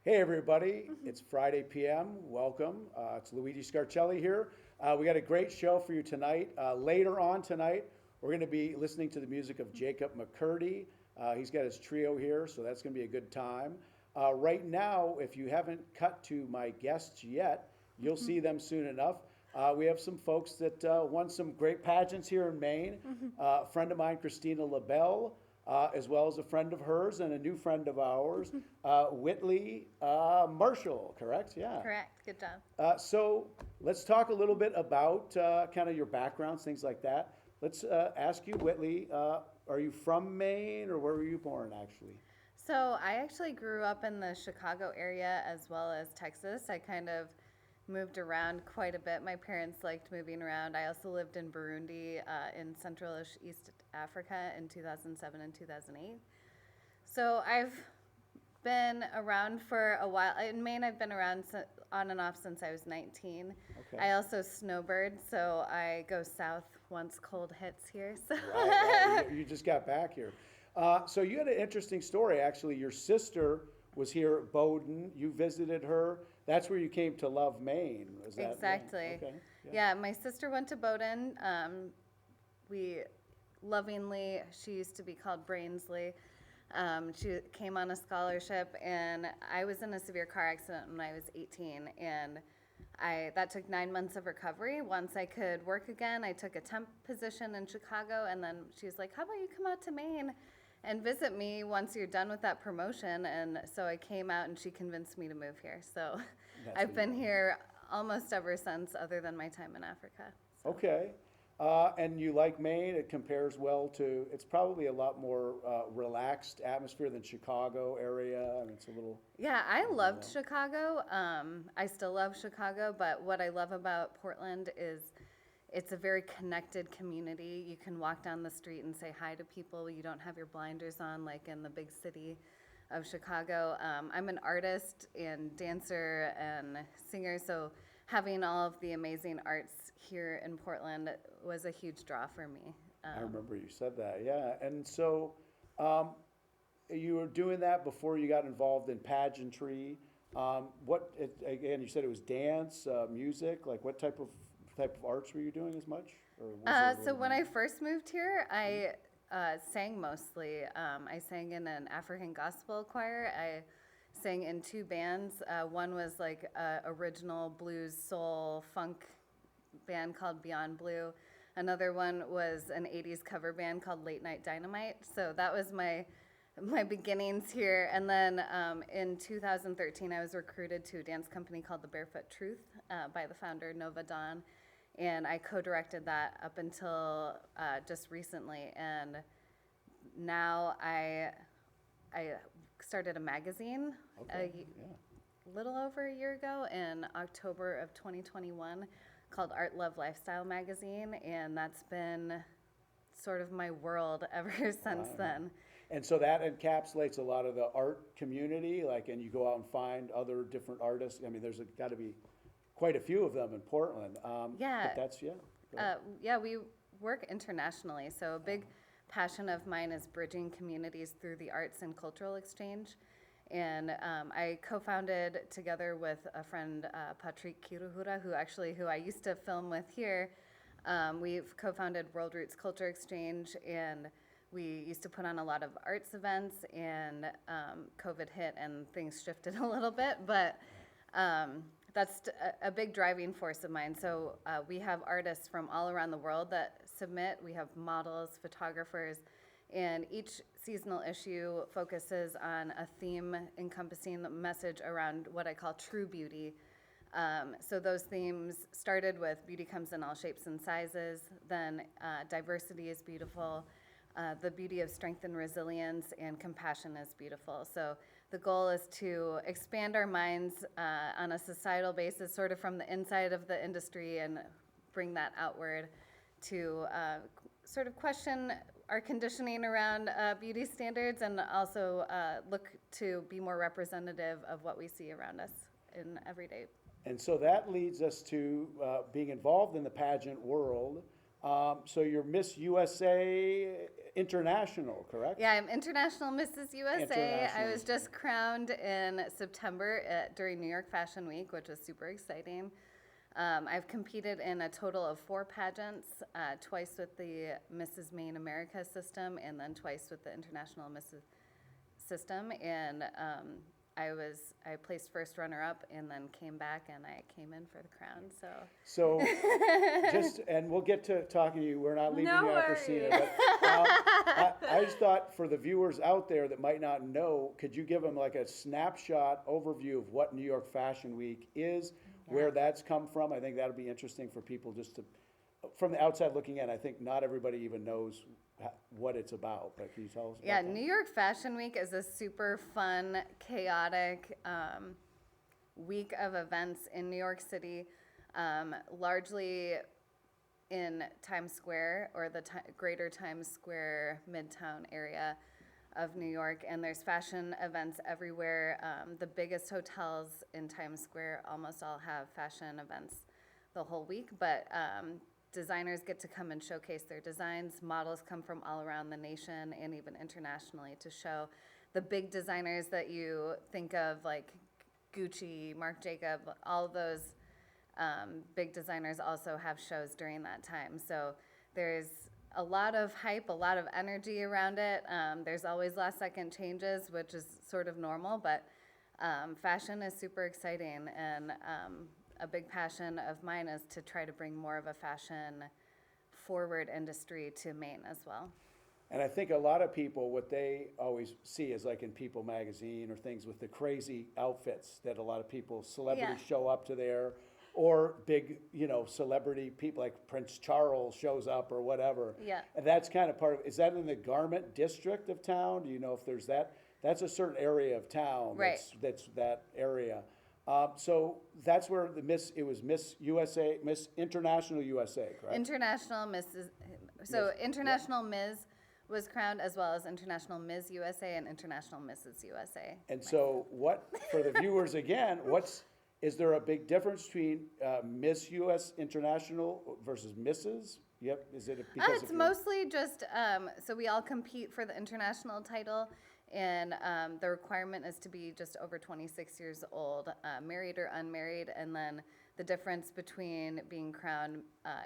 Hey everybody, it's Friday PM. Welcome. It's Luigi Scarcelli here. We got a great show for you tonight. Later on tonight, we're going to be listening to the music of Jacob Mccurdy. He's got his trio here, so that's going to be a good time. Right now, if you haven't cut to my guests yet, you'll see them soon enough. We have some folks that won some great pageants here in Maine. A friend of mine, Christina LaBelle, as well as a friend of hers and a new friend of ours, Whitley Marshall, correct? Yeah. Correct. Good job. So let's talk a little bit about kind of your backgrounds, things like that. Let's ask you, Whitley, are you from Maine or where were you born actually? So I actually grew up in the Chicago area as well as Texas. I kind of moved around quite a bit. My parents liked moving around. I also lived in Burundi in Central East Africa in 2007 and 2008. So I've been around for a while. In Maine, I've been around on and off since I was 19. Okay. I also snowbird, so I go south once cold hits here. So Right. You just got back here. So you had an interesting story, actually. Your sister was here at Bowdoin. You visited her. That's where you came to love Maine. Was that exactly. Okay. Yeah, my sister went to Bowdoin. We lovingly, she used to be called Brainsley. She came on a scholarship, and I was in a severe car accident when I was 18, and that took 9 months of recovery. Once I could work again, I took a temp position in Chicago, and then she was like, "How about you come out to Maine and visit me once you're done with that promotion?" And so I came out, and she convinced me to move here. So That's I've been wonderful. here almost ever since, other than my time in Africa. Okay. And you like Maine? It compares well to, it's probably a lot more relaxed atmosphere than Chicago area. I mean, it's a little, Yeah, I loved Chicago. I still love Chicago, but what I love about Portland is it's a very connected community. You can walk down the street and say hi to people. You don't have your blinders on like in the big city of Chicago. I'm an artist and dancer and singer, so having all of the amazing arts here in Portland was a huge draw for me. I remember you said that, yeah. And so you were doing that before you got involved in pageantry. Again, you said it was dance, music, like what type of arts were you doing as much? Or was it a So little when I more? first moved here, I sang mostly. I sang in an African gospel choir. I sang in two bands. One was like a original blues, soul, funk band called Beyond Blue. Another one was an 80s cover band called Late Night Dynamite. So that was my beginnings here. And then in 2013, I was recruited to a dance company called the Barefoot Truth by the founder, Nova Dawn. And I co-directed that up until just recently. And now I started a magazine Okay, yeah. little over a year ago in October of 2021 called Art, Love, Lifestyle Magazine. And that's been sort of my world ever since Wow. then. And so that encapsulates a lot of the art community, like, and you go out and find other different artists. I mean, there's got to be quite a few of them in Portland. Yeah. But that's, yeah. Go ahead. Yeah, we work internationally. So a big passion of mine is bridging communities through the arts and cultural exchange. And I co-founded together with a friend, Patrick Kiruhura, who I used to film with here. We've co-founded World Roots Culture Exchange, and we used to put on a lot of arts events, and COVID hit and things shifted a little bit, but that's a big driving force of mine. So we have artists from all around the world that submit. We have models, photographers, and each seasonal issue focuses on a theme encompassing the message around what I call true beauty. So those themes started with beauty comes in all shapes and sizes, then diversity is beautiful, the beauty of strength and resilience, and compassion is beautiful. So the goal is to expand our minds on a societal basis, sort of from the inside of the industry, and bring that outward to sort of question our conditioning around beauty standards, and also look to be more representative of what we see around us in everyday. And so that leads us to being involved in the pageant world. So you're Miss USA International, correct? Yeah, I'm International Mrs. USA. I was International. just crowned in September during New York Fashion Week, which was super exciting. I've competed in a total of 4 pageants, twice with the Mrs. Maine America system and then twice with the International Mrs. system. And I placed first runner-up and then came back and I came in for the crown. So and we'll get to talking to you. We're not leaving No you out, Christina. worries. But I just thought for the viewers out there that might not know, could you give them like a snapshot overview of what New York Fashion Week is, where that's come from? I think that'll be interesting for people just to, from the outside looking in. I think not everybody even knows what it's about, but can you tell us about Yeah, that? New York Fashion Week is a super fun, chaotic week of events in New York City, largely in Times Square or the greater Times Square Midtown area of New York. And there's fashion events everywhere. The biggest hotels in Times Square almost all have fashion events the whole week, but designers get to come and showcase their designs. Models come from all around the nation and even internationally to show. The big designers that you think of, like Gucci, Marc Jacob, all of those big designers also have shows during that time. So there's a lot of hype, a lot of energy around it. There's always last second changes, which is sort of normal, but fashion is super exciting, and a big passion of mine is to try to bring more of a fashion forward industry to Maine as well. And I think a lot of people, what they always see is like in People magazine or things with the crazy outfits that a lot of people, celebrities Yeah. show up to there, or big, celebrity people like Prince Charles shows up or whatever. Yeah. And that's kind of part of, is that in the garment district of town? Do you know if there's that? That's a certain area of town. Right. That's that area. So that's where it was Miss USA, Miss International USA, correct? International Mrs. So International Ms. was crowned, as well as International Ms. USA and International Mrs. USA. And so what, for the viewers again, is there a big difference between Miss US International versus Mrs.? Yep, is it because It's mostly just, so we all compete for the international title, and the requirement is to be just over 26 years old, married or unmarried, and then the difference between being crowned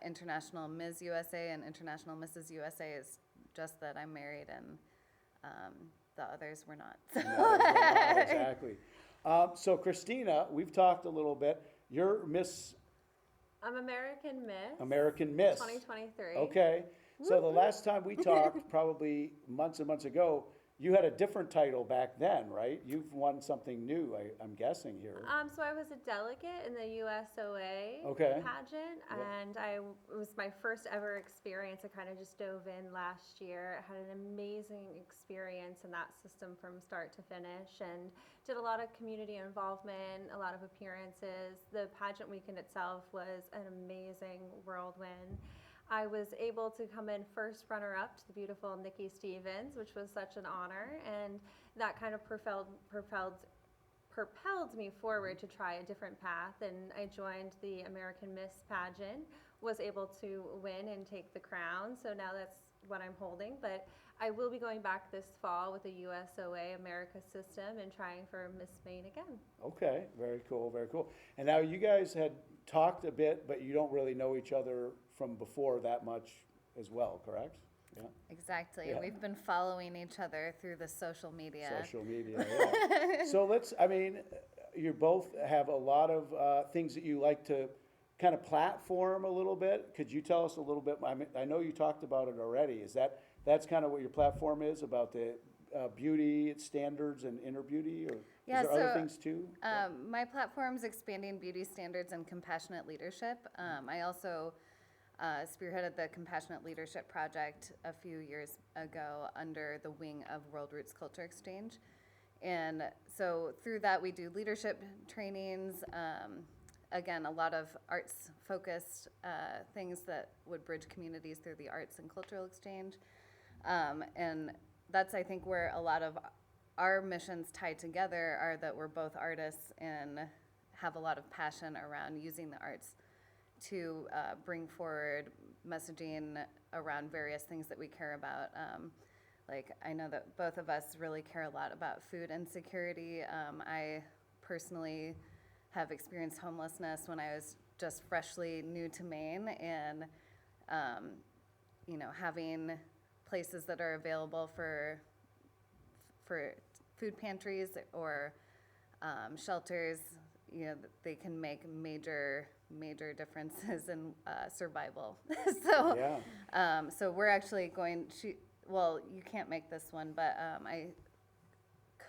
International Ms. USA and International Mrs. USA is just that I'm married and the others were not. No, exactly. So Christina, we've talked a little bit. You're Miss I'm American Miss. American Miss. 2023. Okay. So the last time we talked, probably months and months ago, you had a different title back then, right? You've won something new, I'm guessing here. So I was a delegate in the USOA Okay. pageant, Yep. and it was my first ever experience. I kind of just dove in last year. I had an amazing experience in that system from start to finish, and did a lot of community involvement, a lot of appearances. The pageant weekend itself was an amazing whirlwind. I was able to come in first runner-up to the beautiful Nikki Stevens, which was such an honor, and that kind of propelled me forward to try a different path. And I joined the American Miss pageant, was able to win and take the crown. So now that's what I'm holding. But I will be going back this fall with the USOA America system and trying for Miss Maine again. Okay, very cool, very cool. And now you guys had talked a bit, but you don't really know each other from before that much as well, correct? Yeah, Exactly. Yeah. We've been following each other through the social media. social media, yeah. So you both have a lot of things that you like to kind of platform a little bit. Could you tell us a little bit? I know you talked about it already. That's kind of what your platform is, about the beauty standards and inner beauty, or Yeah, is there other so, things too? My platform's expanding beauty standards and compassionate leadership. I also spearheaded the Compassionate Leadership Project a few years ago under the wing of World Roots Culture Exchange. And so through that, we do leadership trainings, again, a lot of arts-focused things that would bridge communities through the arts and cultural exchange. And that's, I think, where a lot of our missions tied together are that we're both artists and have a lot of passion around using the arts to bring forward messaging around various things that we care about. Like, I know that both of us really care a lot about food insecurity. I personally have experienced homelessness when I was just freshly new to Maine, and having places that are available for food pantries or shelters, they can make major differences in survival. So, Yeah. so we're actually going to. Well, you can't make this one, but I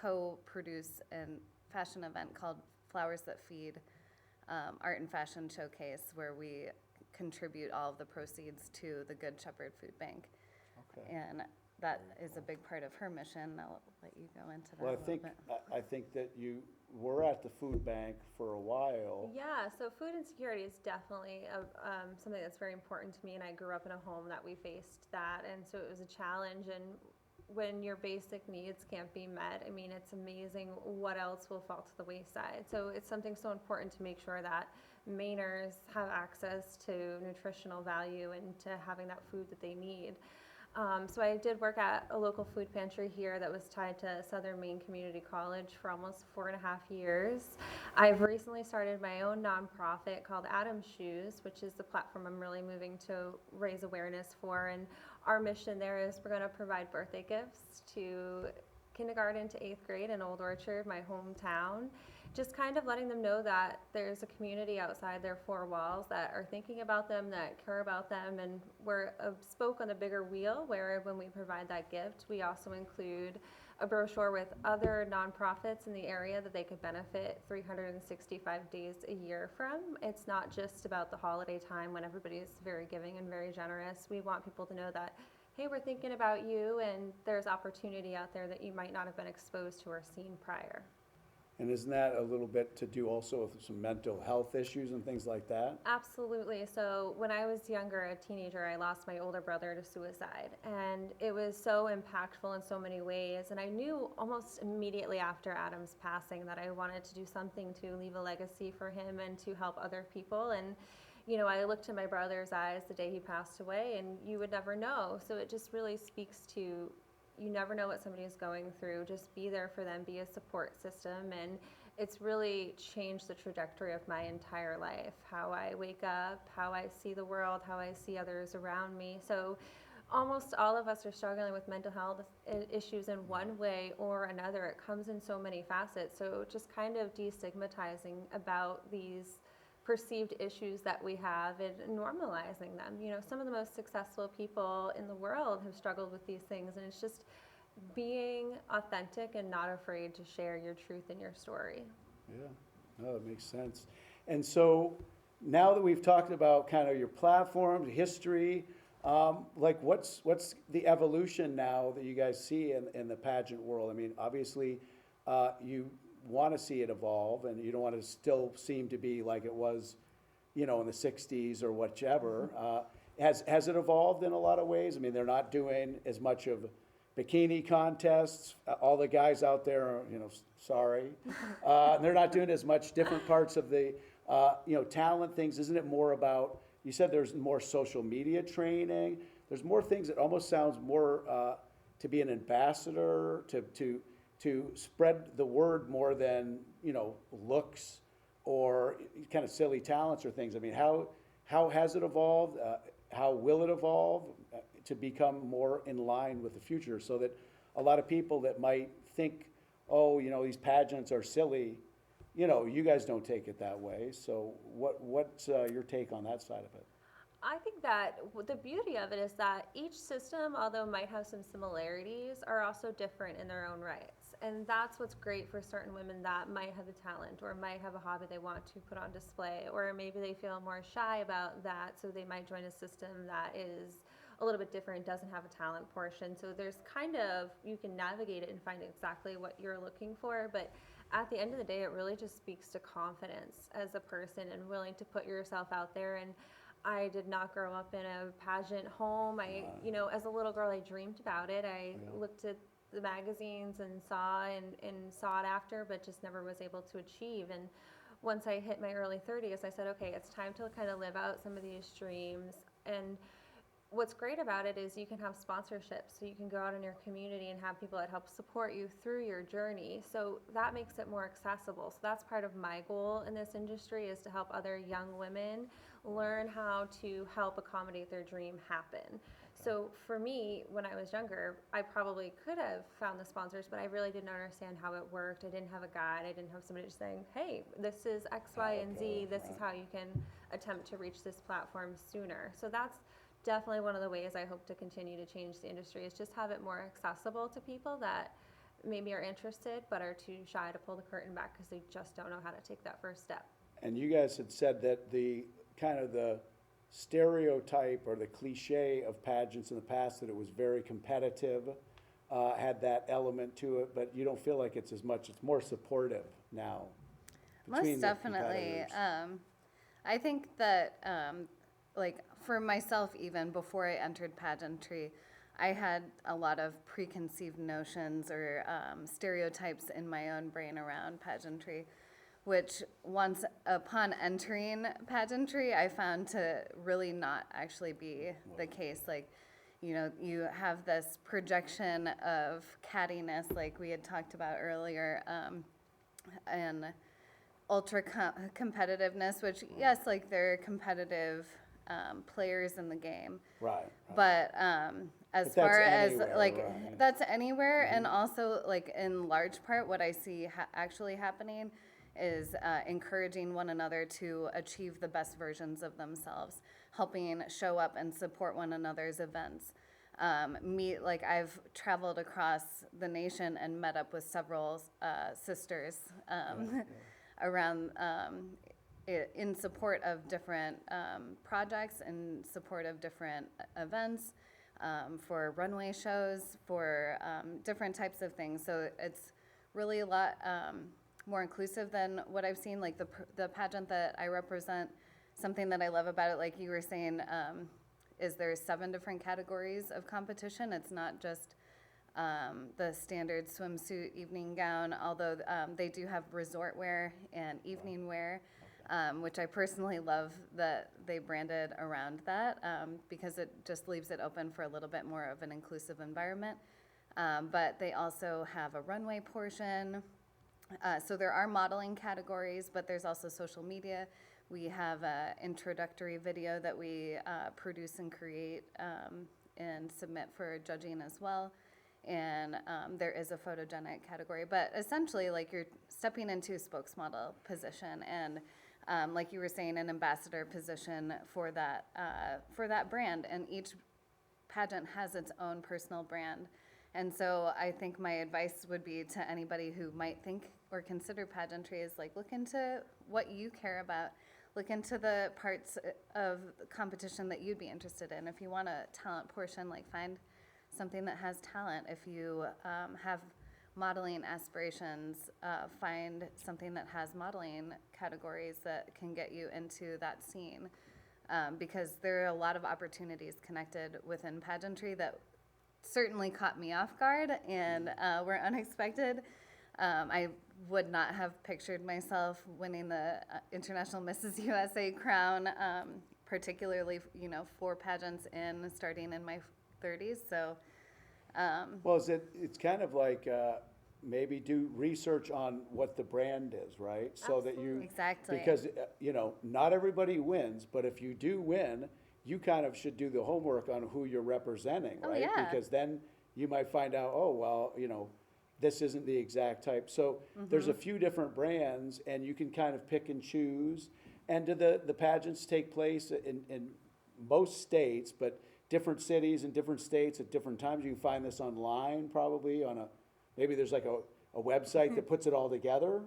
co-produce a fashion event called Flowers That Feed, Art and Fashion Showcase, where we contribute all of the proceeds to the Good Shepherd Food Bank. Okay. And that is a big part of her mission. I'll let you go into that Well, a little bit. I think that you were at the food bank for a while. Yeah, so food insecurity is definitely something that's very important to me, and I grew up in a home that we faced that, and so it was a challenge. And when your basic needs can't be met, I mean, it's amazing what else will fall to the wayside. So it's something so important to make sure that Mainers have access to nutritional value and to having that food that they need. So I did work at a local food pantry here that was tied to Southern Maine Community College for almost 4.5 years. I've recently started my own nonprofit called Adam's Shoes, which is the platform I'm really moving to raise awareness for. And our mission there is we're going to provide birthday gifts to kindergarten to 8th grade in Old Orchard, my hometown. Just kind of letting them know that there's a community outside their four walls that are thinking about them, that care about them, and we're a spoke on the bigger wheel where when we provide that gift, we also include a brochure with other nonprofits in the area that they could benefit 365 days a year from. It's not just about the holiday time when everybody is very giving and very generous. We want people to know that, hey, we're thinking about you, and there's opportunity out there that you might not have been exposed to or seen prior. And isn't that a little bit to do also with some mental health issues and things like that? Absolutely. So when I was younger, a teenager, I lost my older brother to suicide. And it was so impactful in so many ways. And I knew almost immediately after Adam's passing that I wanted to do something to leave a legacy for him and to help other people. And I looked in my brother's eyes the day he passed away, and you would never know. So it just really speaks to, you never know what somebody is going through. Just be there for them, be a support system. And it's really changed the trajectory of my entire life, how I wake up, how I see the world, how I see others around me. So almost all of us are struggling with mental health issues in one way or another. It comes in so many facets. So just kind of destigmatizing about these perceived issues that we have and normalizing them. Some of the most successful people in the world have struggled with these things, and it's just being authentic and not afraid to share your truth and your story. Yeah, no, it makes sense. And so now that we've talked about kind of your platform, history, like what's the evolution now that you guys see in the pageant world? I mean, obviously, you want to see it evolve, and you don't want to still seem to be like it was, in the 60s or whichever. Has it evolved in a lot of ways? I mean, they're not doing as much of bikini contests. All the guys out there are, sorry. They're not doing as much different parts of the, talent things. Isn't it more about, you said there's more social media training. There's more things that almost sounds more to be an ambassador, to spread the word more than, looks or kind of silly talents or things. I mean, how has it evolved? How will it evolve to become more in line with the future, so that a lot of people that might think, oh, these pageants are silly, you guys don't take it that way. So what's your take on that side of it? I think that the beauty of it is that each system, although might have some similarities, are also different in their own rights. And that's what's great for certain women that might have the talent or might have a hobby they want to put on display, or maybe they feel more shy about that, so they might join a system that is a little bit different, doesn't have a talent portion. So there's you can navigate it and find exactly what you're looking for. But at the end of the day, it really just speaks to confidence as a person and willing to put yourself out there. And I did not grow up in a pageant home. As a little girl, I dreamed about it. I looked at the magazines and saw it after, but just never was able to achieve. And once I hit my early 30s, I said, okay, it's time to kind of live out some of these dreams. And what's great about it is you can have sponsorships, so you can go out in your community and have people that help support you through your journey. So that makes it more accessible. So that's part of my goal in this industry, is to help other young women learn how to help accommodate their dream happen. So for me, when I was younger, I probably could have found the sponsors, but I really didn't understand how it worked. I didn't have a guide. I didn't have somebody just saying, hey, this is X, Y, and Z. This is how you can attempt to reach this platform sooner. So that's definitely one of the ways I hope to continue to change the industry, is just have it more accessible to people that maybe are interested but are too shy to pull the curtain back because they just don't know how to take that first step. And you guys had said that the kind of the stereotype or the cliche of pageants in the past, that it was very competitive, had that element to it, but you don't feel like it's as much, it's more supportive now between Most the definitely. competitors. I think that, like, for myself, even before I entered pageantry, I had a lot of preconceived notions or stereotypes in my own brain around pageantry, which once upon entering pageantry, I found to really not actually be the case. Like, you know, you have this projection of cattiness, like we had talked about earlier, and ultra competitiveness, which, yes, like, they're competitive players in the game. Right. But as But that's far as anywhere, like right. that's anywhere, and also like in large part, what I see actually happening is encouraging one another to achieve the best versions of themselves, helping show up and support one another's events. Like, I've traveled across the nation and met up with several sisters around in support of different projects, in support of different events, for runway shows, for different types of things. So it's really a lot more inclusive than what I've seen. Like the pageant that I represent, something that I love about it, like you were saying, is there's 7 different categories of competition. It's not just the standard swimsuit evening gown, although they do have resort wear and evening wear, which I personally love that they branded around that, because it just leaves it open for a little bit more of an inclusive environment. But they also have a runway portion. So there are modeling categories, but there's also social media. We have an introductory video that we produce and create and submit for judging as well. And there is a photogenic category. But essentially, like, you're stepping into a spokesmodel position, and like you were saying, an ambassador position for that brand. And each pageant has its own personal brand. And so I think my advice would be to anybody who might think or consider pageantry is, like, look into what you care about. Look into the parts of the competition that you'd be interested in. If you want a talent portion, like, find something that has talent. If you have modeling aspirations, find something that has modeling categories that can get you into that scene. Because there are a lot of opportunities connected within pageantry that certainly caught me off guard and were unexpected. I would not have pictured myself winning the International Mrs. USA crown, particularly, you know, for pageants starting in my 30s. So, Well, it's kind of like maybe do research on what the brand is, right? So that you Exactly. because you know, not everybody wins, but if you do win, you kind of should do the homework on who you're representing, Oh, right? yeah. Because then you might find out, oh well, you know, this isn't the exact type. So there's a few different brands, and you can kind of pick and choose. And do the pageants take place in most states, but different cities and different states at different times? You can find this online, probably on maybe there's like a website that puts it all together.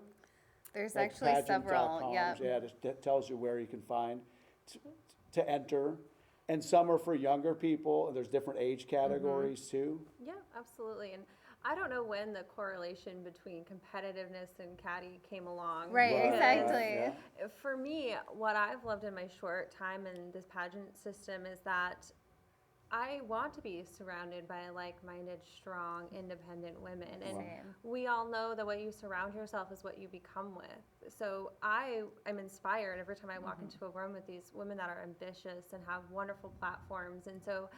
There's Like actually several. pageant.com. Yeah. Yeah, it tells you where you can find to enter. And some are for younger people, and there's different age categories too. Yeah, absolutely. And I don't know when the correlation between competitiveness and catty came along. Right, Right, exactly. yeah. For me, what I've loved in my short time in this pageant system is that I want to be surrounded by like-minded, strong, independent women. And Same. we all know that what you surround yourself is what you become with. So I am inspired every time I walk into a room with these women that are ambitious and have wonderful platforms. And so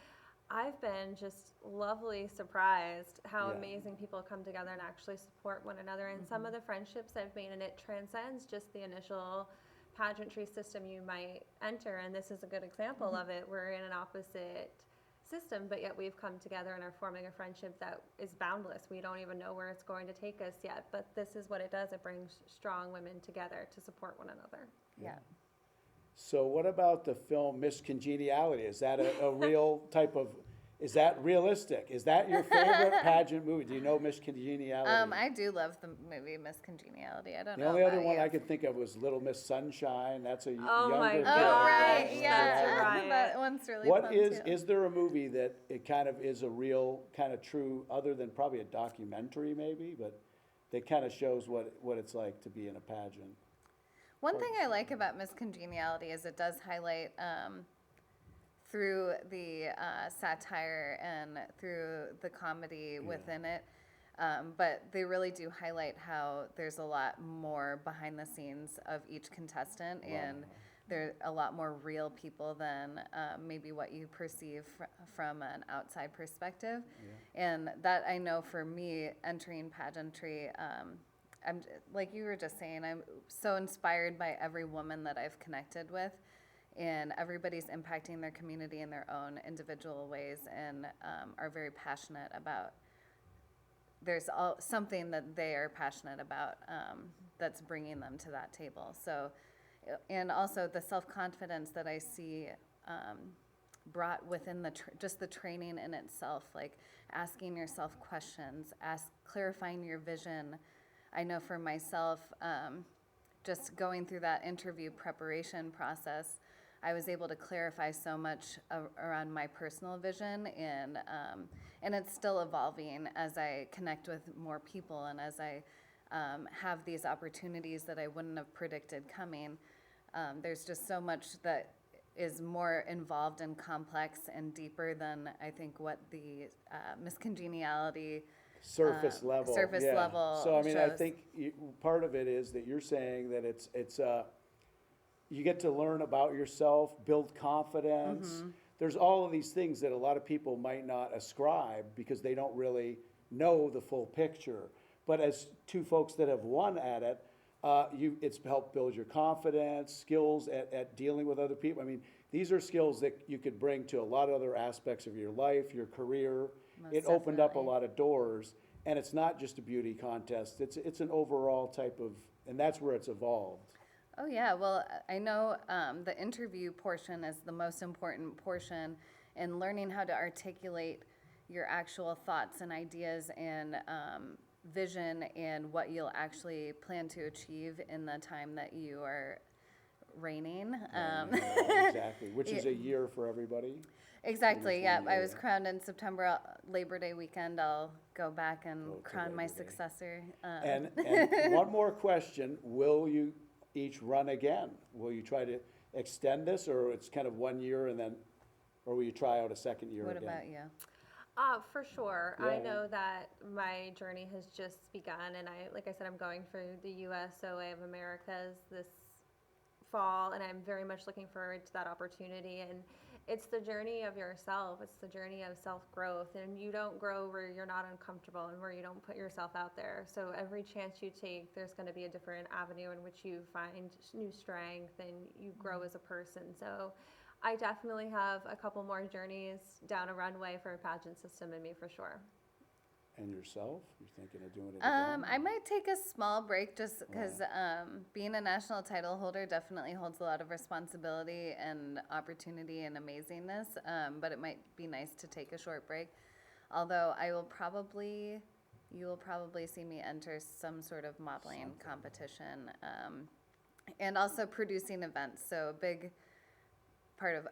I've been just lovely surprised how Yeah. amazing people come together and actually support one another. And some of the friendships I've made, and it transcends just the initial pageantry system you might enter. And this is a good example of it. We're in an opposite system, but yet we've come together and are forming a friendship that is boundless. We don't even know where it's going to take us yet, but this is what it does. It brings strong women together to support one another. Yeah. So what about the film Miss Congeniality? Is that a real type of, is that realistic? Is that your favorite pageant movie? Do you know Miss Congeniality? I do love the movie Miss Congeniality. I don't The know only other about one you. I could think of was Little Miss Sunshine. That's a Oh my younger kid. Oh, right, Gosh, yeah. that's a riot. That one's really What fun, is, too. is there a movie that it kind of is a real, kind of true, other than probably a documentary maybe, but that kind of shows what it's like to be in a pageant? One thing I like about Miss Congeniality is it does highlight, through the satire and through the comedy within it, but they really do highlight how there's a lot more behind the scenes of each contestant, and they're a lot more real people than maybe what you perceive from an outside perspective. And that, I know for me, entering pageantry, I'm like you were just saying, I'm so inspired by every woman that I've connected with, and everybody's impacting their community in their own individual ways, and are very passionate about. There's something that they are passionate about that's bringing them to that table. So, and also the self-confidence that I see brought within just the training in itself, like asking yourself questions, clarifying your vision. I know for myself, just going through that interview preparation process, I was able to clarify so much around my personal vision, and it's still evolving as I connect with more people and as I have these opportunities that I wouldn't have predicted coming. There's just so much that is more involved and complex and deeper than I think what the Miss Congeniality Surface level. surface yeah. level So I mean, I shows. think part of it is that you're saying that it's you get to learn about yourself, build confidence. Mm-hmm. There's all of these things that a lot of people might not ascribe because they don't really know the full picture. But as two folks that have won at it, it's helped build your confidence, skills at dealing with other people. I mean, these are skills that you could bring to a lot of other aspects of your life, your career. Most It opened up a definitely. lot of doors, and it's not just a beauty contest. It's an overall type of, and that's where it's evolved. Oh, yeah. Well, I know the interview portion is the most important portion, and learning how to articulate your actual thoughts and ideas and vision and what you'll actually plan to achieve in the time that you are reigning. Exactly, which is a year for everybody. Exactly, Maybe yeah. one I year, was yeah. crowned in September, Labor Day weekend. I'll go back and Go to crown my Labor Day. successor. And one more question, will you each run again? Will you try to extend this, or it's kind of 1 year and then, or will you try out a second year What again? about you? For sure. I Yeah. know that my journey has just begun, and like I said, I'm going for the USOA of Americas this fall, and I'm very much looking forward to that opportunity. And it's the journey of yourself. It's the journey of self-growth, and you don't grow where you're not uncomfortable and where you don't put yourself out there. So every chance you take, there's going to be a different avenue in which you find new strength and you grow as a person. So I definitely have a couple more journeys down a runway for a pageant system in me for sure. And yourself, you're thinking of doing it again? I might take a small break just because being a national title holder definitely holds a lot of responsibility and opportunity and amazingness. But it might be nice to take a short break. Although you will probably see me enter some sort of modeling competition, and also producing events. So a big part of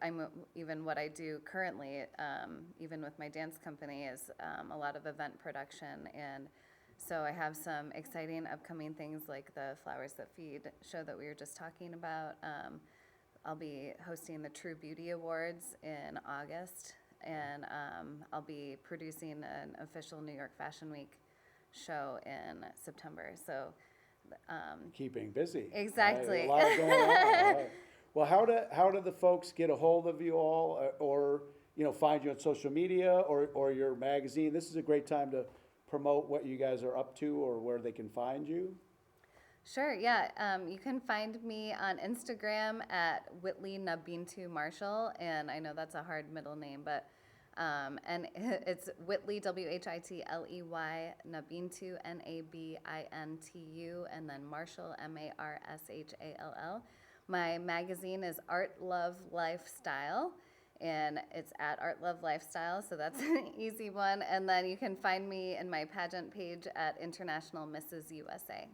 even what I do currently, even with my dance company, is a lot of event production. And so I have some exciting upcoming things like the Flowers That Feed show that we were just talking about. I'll be hosting the True Beauty Awards in August, and I'll be producing an official New York Fashion Week show in September. So Keeping busy. Exactly. Right, a lot going on. Right. Well, how do the folks get a hold of you all, or find you on social media or your magazine? This is a great time to promote what you guys are up to or where they can find you. Sure, yeah. You can find me on Instagram at Whitley Nabintu Marshall, and I know that's a hard middle name, but and it's Whitley, Whitley, Nabintu, Nabintu, and then Marshall, Marshall. My magazine is Art Love Lifestyle, and it's at Art Love Lifestyle, so that's an easy one. And then you can find me in my pageant page at International Mrs. USA.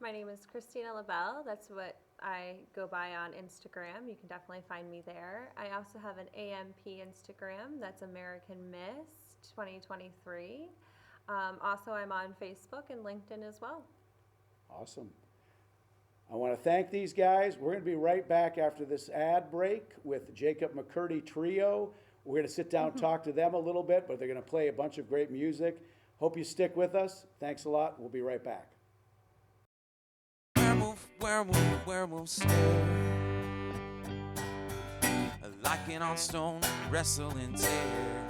My name is Christina LaBelle. That's what I go by on Instagram. You can definitely find me there. I also have an AMP Instagram. That's American Miss 2023. Also, I'm on Facebook and LinkedIn as well. Awesome. I want to thank these guys. We're going to be right back after this ad break with Jacob Mccurdy Trio. We're going to sit down and talk to them a little bit, but they're going to play a bunch of great music. Hope you stick with us. Thanks a lot. We'll be right back. Werewolf, werewolf, werewolf stare. Locking on stone, wrestle and tear.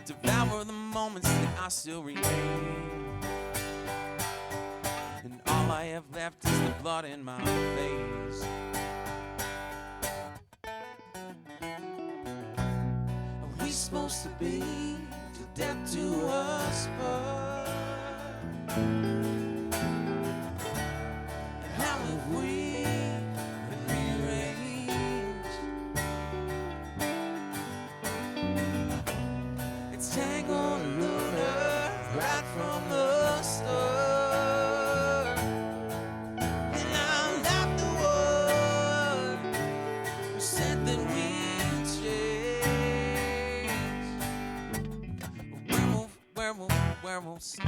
Devour the moments that I still remain. And all I have left is the blood in my veins. Are we supposed to be till death to us part? How have we been rearranged? It's tango and lunar right from the start. And I'm not the one who said that we'd change. Werewolf, werewolf, werewolf stare.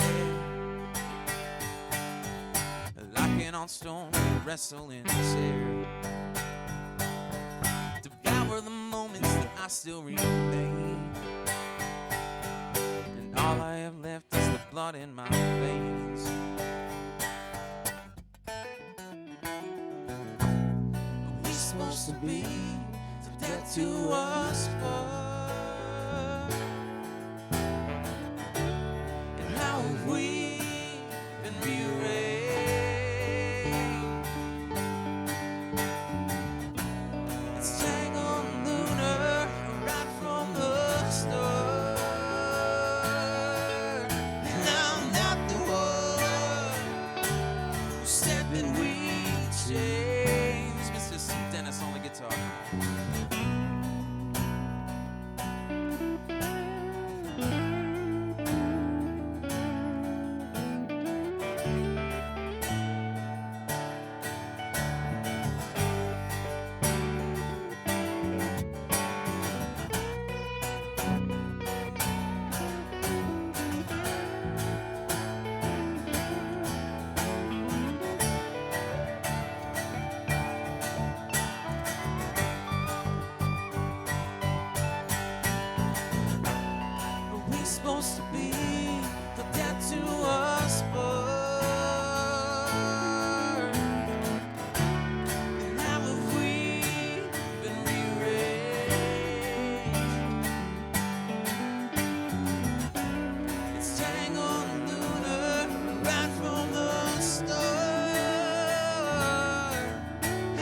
Locking on stone, wrestle in this air. Devour the moments that I still remain. And all I have left is the blood in my veins. Are we supposed to be till death to us part? And how have we been rearranged? Supposed to be the death to us part. And how have we been rearranged? It's tango and lunar right from the start.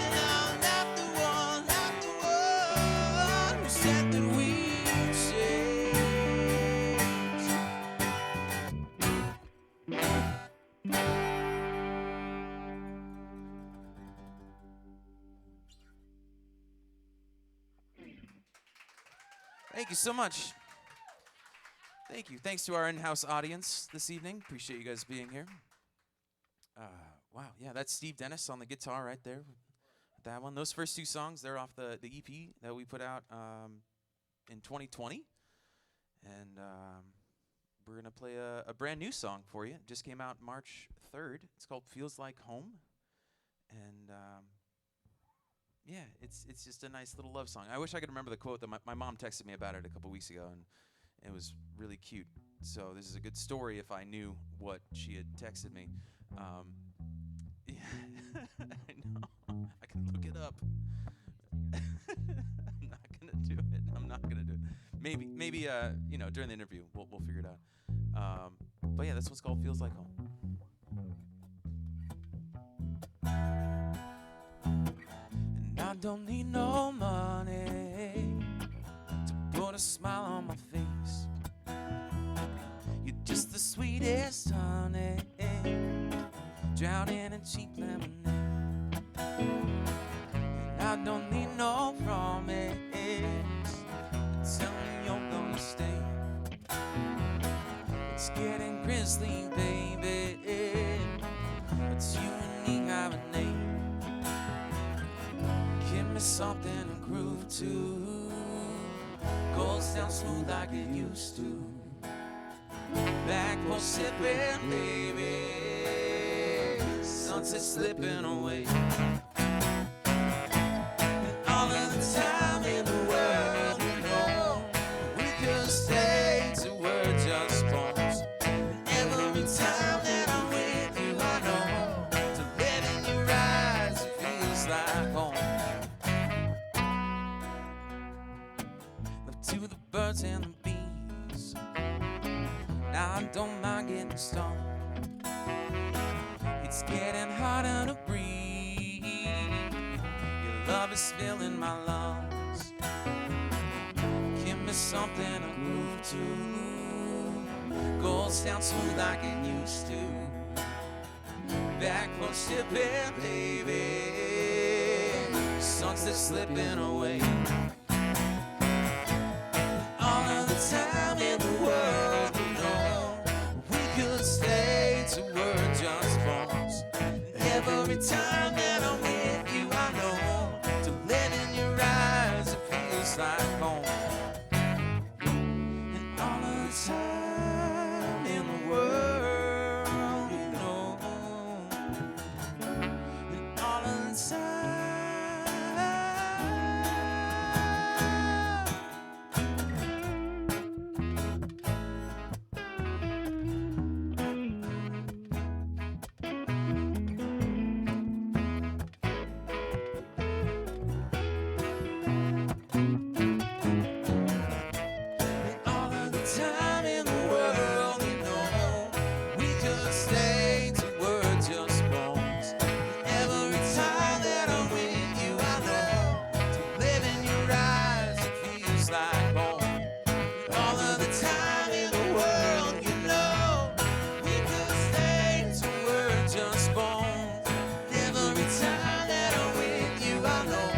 And I'm not the one who said that we'd change. Thank you so much. Thank you. Thanks to our in-house audience this evening. Appreciate you guys being here. Wow, yeah, that's Steve Dennis on the guitar right there. That one. Those first two songs, they're off the EP that we put out in 2020. And we're going to play a brand new song for you. It just came out March 3rd. It's called Feels Like Home. And Yeah, it's just a nice little love song. I wish I could remember the quote that my mom texted me about it a couple weeks ago, and it was really cute. So this is a good story if I knew what she had texted me. Yeah, I know. I can look it up. I'm not gonna do it. I'm not gonna do it. Maybe during the interview we'll figure it out. But yeah, this one's called "Feels Like Home." And I don't need no money to put a smile on my face. You're just the sweetest honey, drowning in cheap lemonade. And I don't need no promise to tell me you're gonna stay. It's getting grisly, baby, but you and me have a name. Give me something to groove to, goes down smooth like it used to. Backwards sipping, baby, sunset slipping away. And all of the time in the world, you know, we could stay till we're just bones. And every time that I'm with you, I know, to let in your eyes, it feels like home. Love to the birds and the bees, now I don't mind getting stoned. It's getting harder to breathe. Your love is filling my lungs. Give me something to groove to, goes down smooth like it used to. Backward sipping, baby, sunset slipping away. All of the time in the world, you know, we could stay till we're just bones. Every time that I'm with you, I know, to let in your eyes, it feels like home. And all of the time in the world, you know, and all of the time. All of the time in the world, you know, we could stay till we're just bones. Every time that I'm with you, I know, to live in your eyes, it feels like home. All of the time in the world, you know, we could stay till we're just bones. Every time that I'm with you, I know,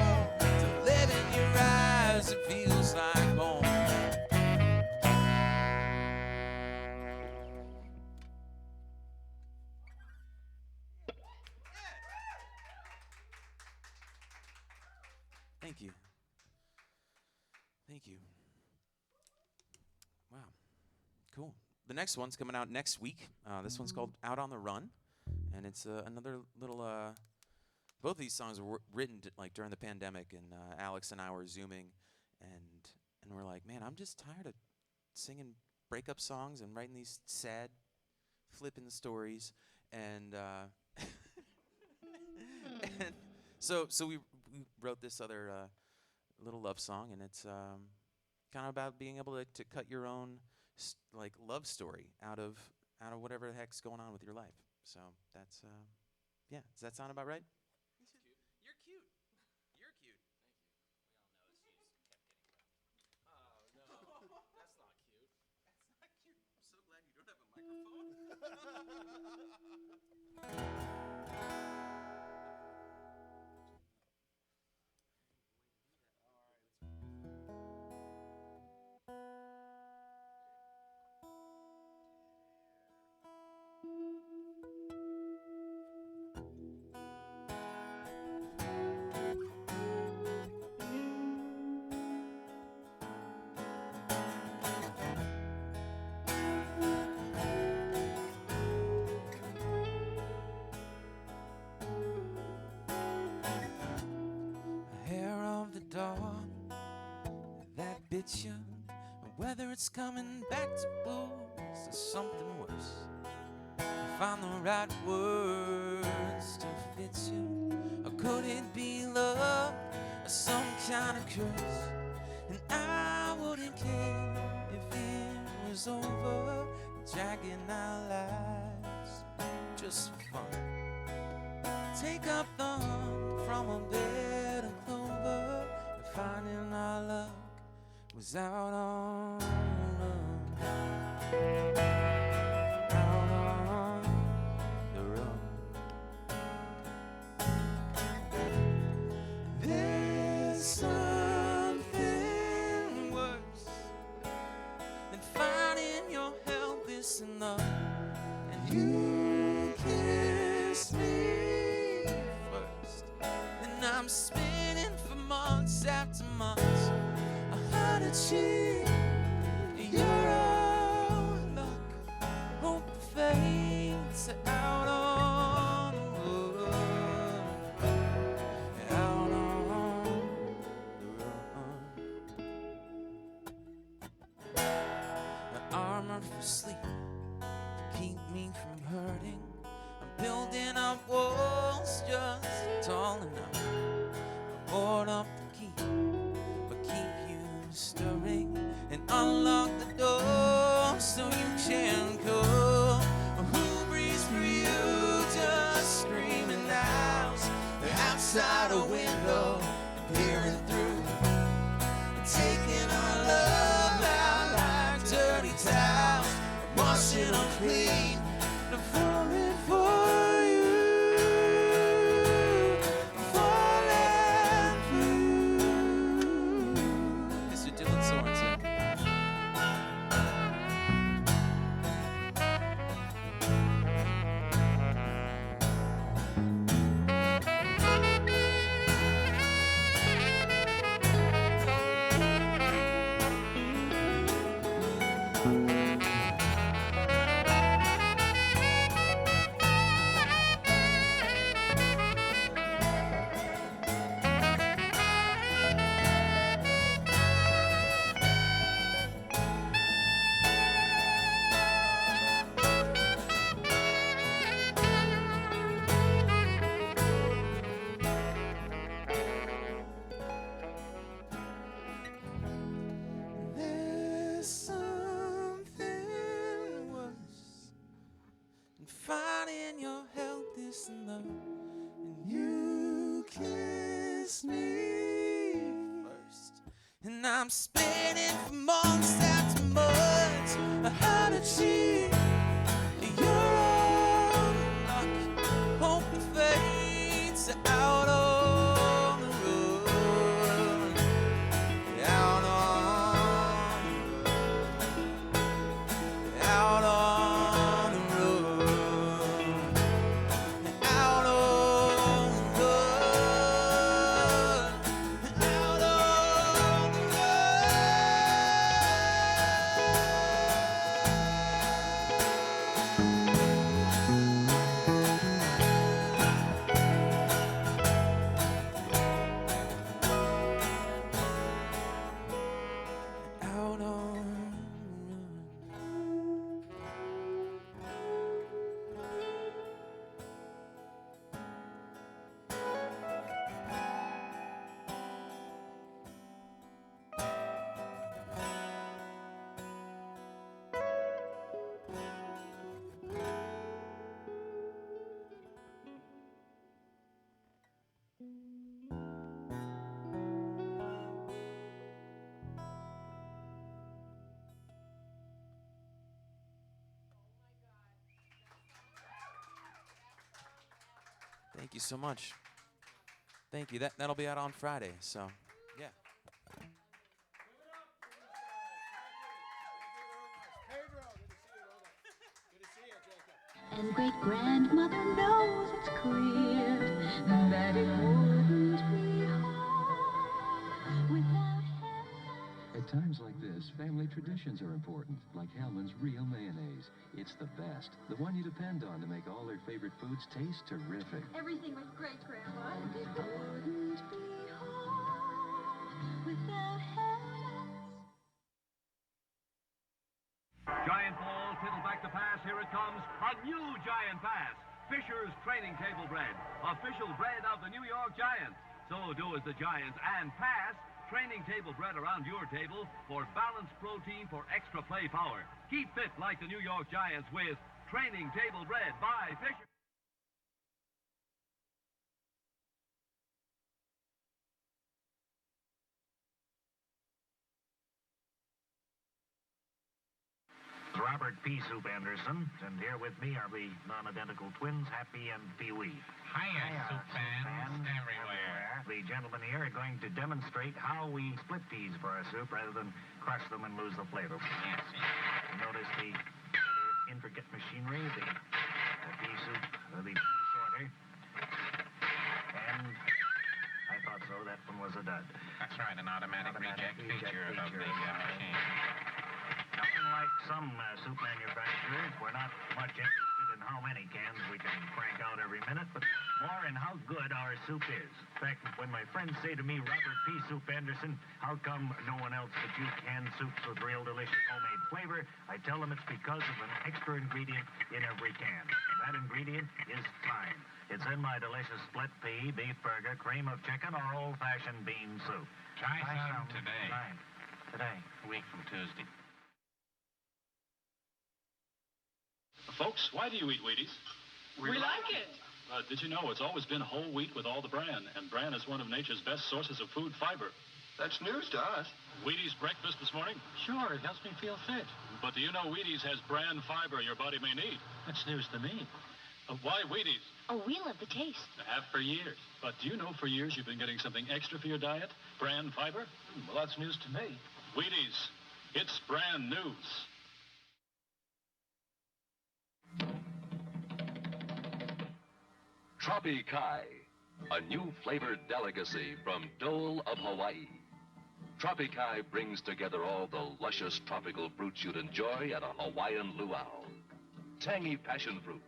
to live in your eyes, it feels like home. Thank you. Thank you. Wow. Cool. The next one's coming out next week. This one's called Out on the Run. And it's another little, both of these songs were written like during the pandemic, and Alex and I were Zooming, and we're like, man, I'm just tired of singing breakup songs and writing these sad, flipping stories. And, and so we wrote this other little love song, and it's kind of about being able to cut your own like love story out of whatever the heck's going on with your life. So that's yeah. Does that sound about right? You're cute. You're cute. Thank you. We all know it's just kept getting better. Oh no, that's not cute. That's not cute. I'm so glad you don't have a microphone. fit you, and whether it's coming back to booze or something worse. Find the right words to fit you, or could it be love or some kind of curse? And I wouldn't care if it was over, dragging our lives just for fun. Take up the hunt from a bed of clover, and finding our luck was out on the run. Out on the run. There's something worse than finding your helpless enough, and you kiss me first, and I'm spinning for months after months. I heard it cheat, you're on luck, hope fades out on the road, out on the road. The armor for sleep to keep me from hurting. I'm building up walls just tall enough. I board up the key, but keep you stirring, and unlock the door so you can go. Who breathes for you, just screaming out outside a window, peering through, taking our love out like dirty towels, washing them clean, and falling for you, falling for you. Mr. Dylan Sorensen. There's something worse than finding your helpless love, and you kiss me first, and I'm spinning for months after months. I heard it cheat, you're on luck, hope it fades out on the road, out on the road, out on the road, out on the road, out on the road. Thank you so much. Thank you. That'll be out on Friday. So, yeah. And great grandmother knows it's clear that it wouldn't be home without Helen. At times like this, family traditions are important, like Hellman's Real Mayonnaise. It's the best, the one you depend on to make all their favorite foods taste terrific. Everything was great, Grandma. And it wouldn't be home without Helen. Giant ball, tittle back to pass. Here it comes. A new giant pass. Fisher's Training Table Bread. Official bread of the New York Giants. So do as the Giants and pass Training Table Bread around your table for balanced protein for extra play power. Keep fit like the New York Giants with Training Table Bread by Fisher. Robert P. Soup Anderson, and here with me are the non-identical twins, Happy and Pee-wee. Hiya, soup fans everywhere. The gentlemen here are going to demonstrate how we split peas for our soup rather than crush them and lose the flavor. Yes. Notice the rather intricate machinery, the pea soup, the pea sorter. And I thought so, that one was a dud. That's right, an automatic reject feature of the machine. Now, unlike some soup manufacturers, we're not much interested in how many cans we can crank out every minute, but more in how good our soup is. In fact, when my friends say to me, Robert P. Soup Anderson, how come no one else but you canned soups with real delicious homemade flavor, I tell them it's because of an extra ingredient in every can. And that ingredient is thyme. It's in my delicious split pea, beef burger, cream of chicken, or old-fashioned bean soup. Try some today. Thyme. Today. A week from Tuesday. Folks, why do you eat Wheaties? We like it. Did you know it's always been whole wheat with all the bran, and bran is one of nature's best sources of food fiber. That's news to us. Wheaties breakfast this morning? Sure, it helps me feel fit. But do you know Wheaties has bran fiber your body may need? That's news to me. Why Wheaties? Oh, we love the taste. Have for years. But do you know for years you've been getting something extra for your diet? Bran fiber? Well, that's news to me. Wheaties. It's brand news. Tropi Kai, a new flavored delicacy from Dole of Hawaii. Tropi Kai brings together all the luscious tropical fruits you'd enjoy at a Hawaiian luau. Tangy passion fruit,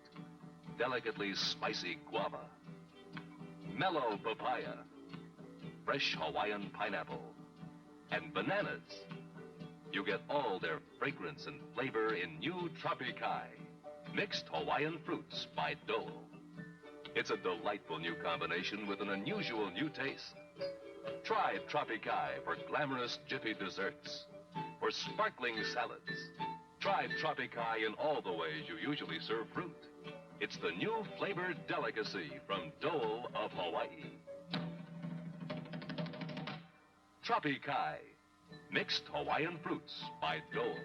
delicately spicy guava, mellow papaya, fresh Hawaiian pineapple, and bananas. You get all their fragrance and flavor in new Tropi Kai, mixed Hawaiian fruits by Dole. It's a delightful new combination with an unusual new taste. Try Tropi Kai for glamorous jiffy desserts, for sparkling salads. Try Tropi Kai in all the ways you usually serve fruit. It's the new flavored delicacy from Dole of Hawaii. Tropi Kai, mixed Hawaiian fruits by Dole.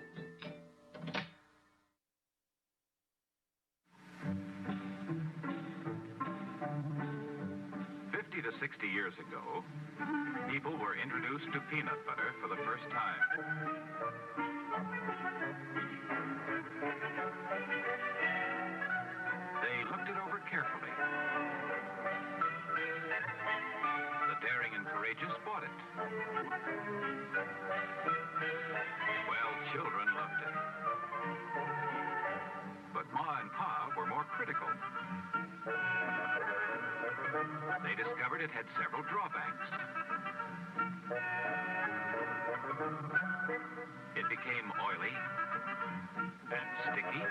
50 to 60 years ago, people were introduced to peanut butter for the first time. They looked it over carefully. The daring and courageous bought it. Well, children loved it. But Ma and Pa were more critical. They discovered it had several drawbacks. It became oily and sticky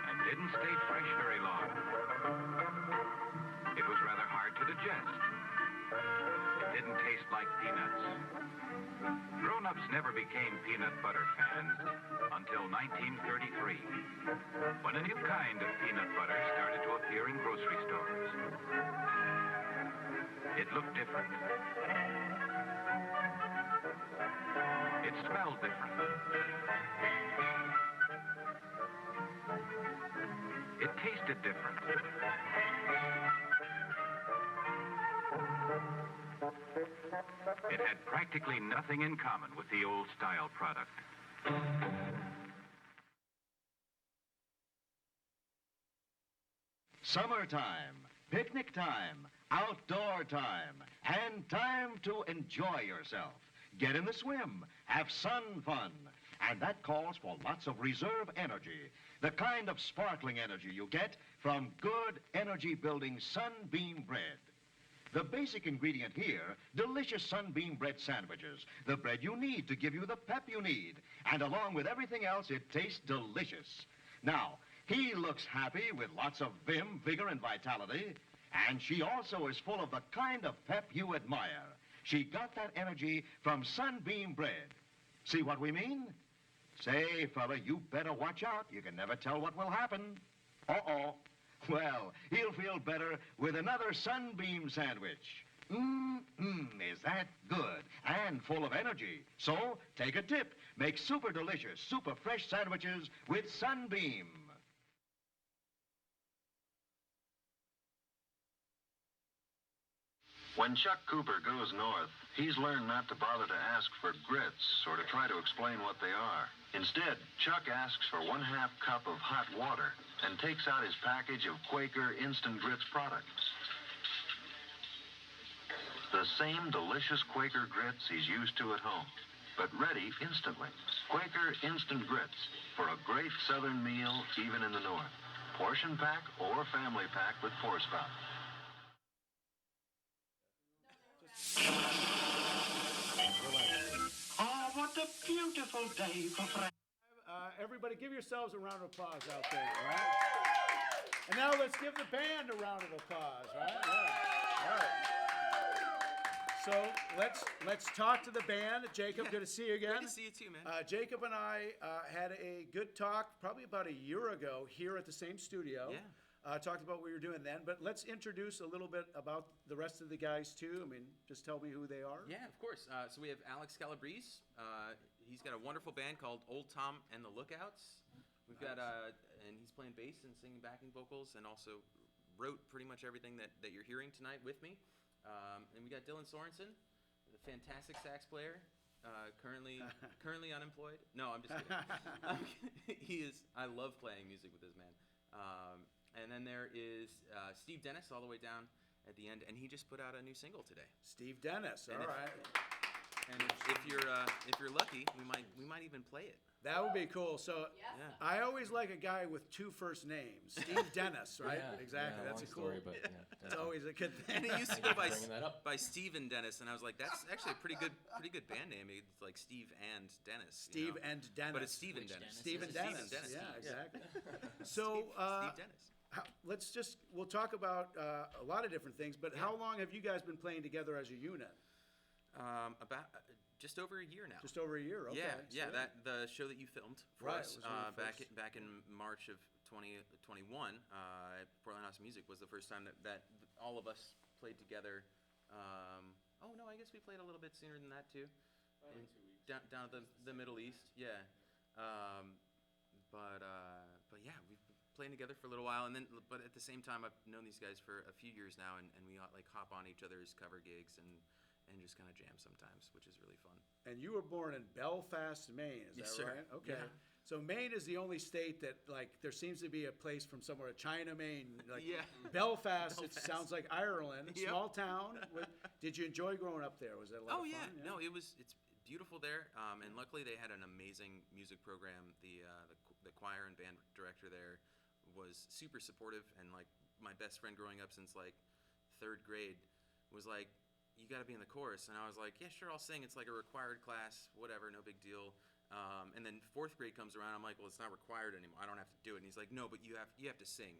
and didn't stay fresh very long. It was rather hard to digest. It didn't taste like peanuts. Grown-ups never became peanut butter fans until 1933, when a new kind of peanut butter started to appear in grocery stores. It looked different. It smelled different. It tasted different. It had practically nothing in common with the old-style product. Summertime, picnic time, outdoor time, and time to enjoy yourself. Get in the swim, have sun fun, and that calls for lots of reserve energy, the kind of sparkling energy you get from good energy-building Sunbeam bread. The basic ingredient here, delicious Sunbeam bread sandwiches. The bread you need to give you the pep you need. And along with everything else, it tastes delicious. Now, he looks happy with lots of vim, vigor, and vitality. And she also is full of the kind of pep you admire. She got that energy from Sunbeam bread. See what we mean? Say, fella, you better watch out. You can never tell what will happen. Uh-oh. Well, he'll feel better with another Sunbeam sandwich. Is that good and full of energy? So, take a tip. Make super delicious, super fresh sandwiches with Sunbeam. When Chuck Cooper goes north, he's learned not to bother to ask for grits or to try to explain what they are. Instead, Chuck asks for 1/2 cup of hot water and takes out his package of Quaker Instant Grits products. The same delicious Quaker grits he's used to at home, but ready instantly. Quaker Instant Grits for a great southern meal even in the north. Portion pack or family pack with 4-spout. Oh, what a beautiful day for Friday. Everybody give yourselves a round of applause out there, all right? And now let's give the band a round of applause, right? Yeah. All right. So let's talk to the band. Jacob, good to see you again. Good to see you too, man. Jacob and I had a good talk probably about a year ago here at the same studio. Yeah. Talked about what you were doing then, but let's introduce a little bit about the rest of the guys too. I mean, just tell me who they are. Yeah, of course. So we have Alex Calabrese. He's got a wonderful band called Old Tom and the Lookouts. We've got, and he's playing bass and singing backing vocals, and also wrote pretty much everything that you're hearing tonight with me. And we got Dylan Sorensen, the fantastic sax player, currently unemployed. No, I'm just kidding. He is. I love playing music with this man. And then there is Steve Dennis all the way down at the end, and he just put out a new single today. Steve Dennis, all right. And if you're lucky, we might even play it. That would be cool. So Yeah. I always like a guy with 2 first names. Steve Dennis, right? Yeah, Exactly. yeah, That's a long cool. story, but yeah, It's always a good thing. And it used to go Bringing that up. by Steven Dennis, and I was like, that's actually a pretty good band name. It's like Steve and Dennis. Steve you know? and Dennis. But it's Steven Dennis. Steven It's Dennis. Steven Dennis. Yeah, exactly. So Steve Dennis. we'll talk about a lot of different things, but how long have you guys been playing together as a unit? About just over a year now. Just over a year, okay. Yeah. That the show that you filmed for Right, us it was one of the back in March of 2021. Portland House of Music was the first time that all of us played together. Oh no, I guess we played a little bit sooner than that too. Probably 2 weeks. Down at the Middle East, yeah. But yeah, we've been playing together for a little while, but at the same time, I've known these guys for a few years now, and we like hop on each other's cover gigs and just kind of jam sometimes, which is really fun. And you were born in Belfast, Maine, is Yes, that sir. right? Okay. Yeah. So Maine is the only state that, like, there seems to be a place from somewhere, China, Maine. Like Yeah. Belfast, it Belfast. sounds like Ireland, Yep. small town. Did you enjoy growing up there? Was that a lot Oh of yeah, fun? no, it's beautiful there, and luckily they had an amazing music program. The choir and band director there was super supportive, and like my best friend growing up since like 3rd grade was like, you got to be in the chorus, and I was like, yeah, sure, I'll sing. It's like a required class, whatever, no big deal. And then 4th grade comes around, I'm like, well, it's not required anymore. I don't have to do it. And he's like, no, but you have to sing,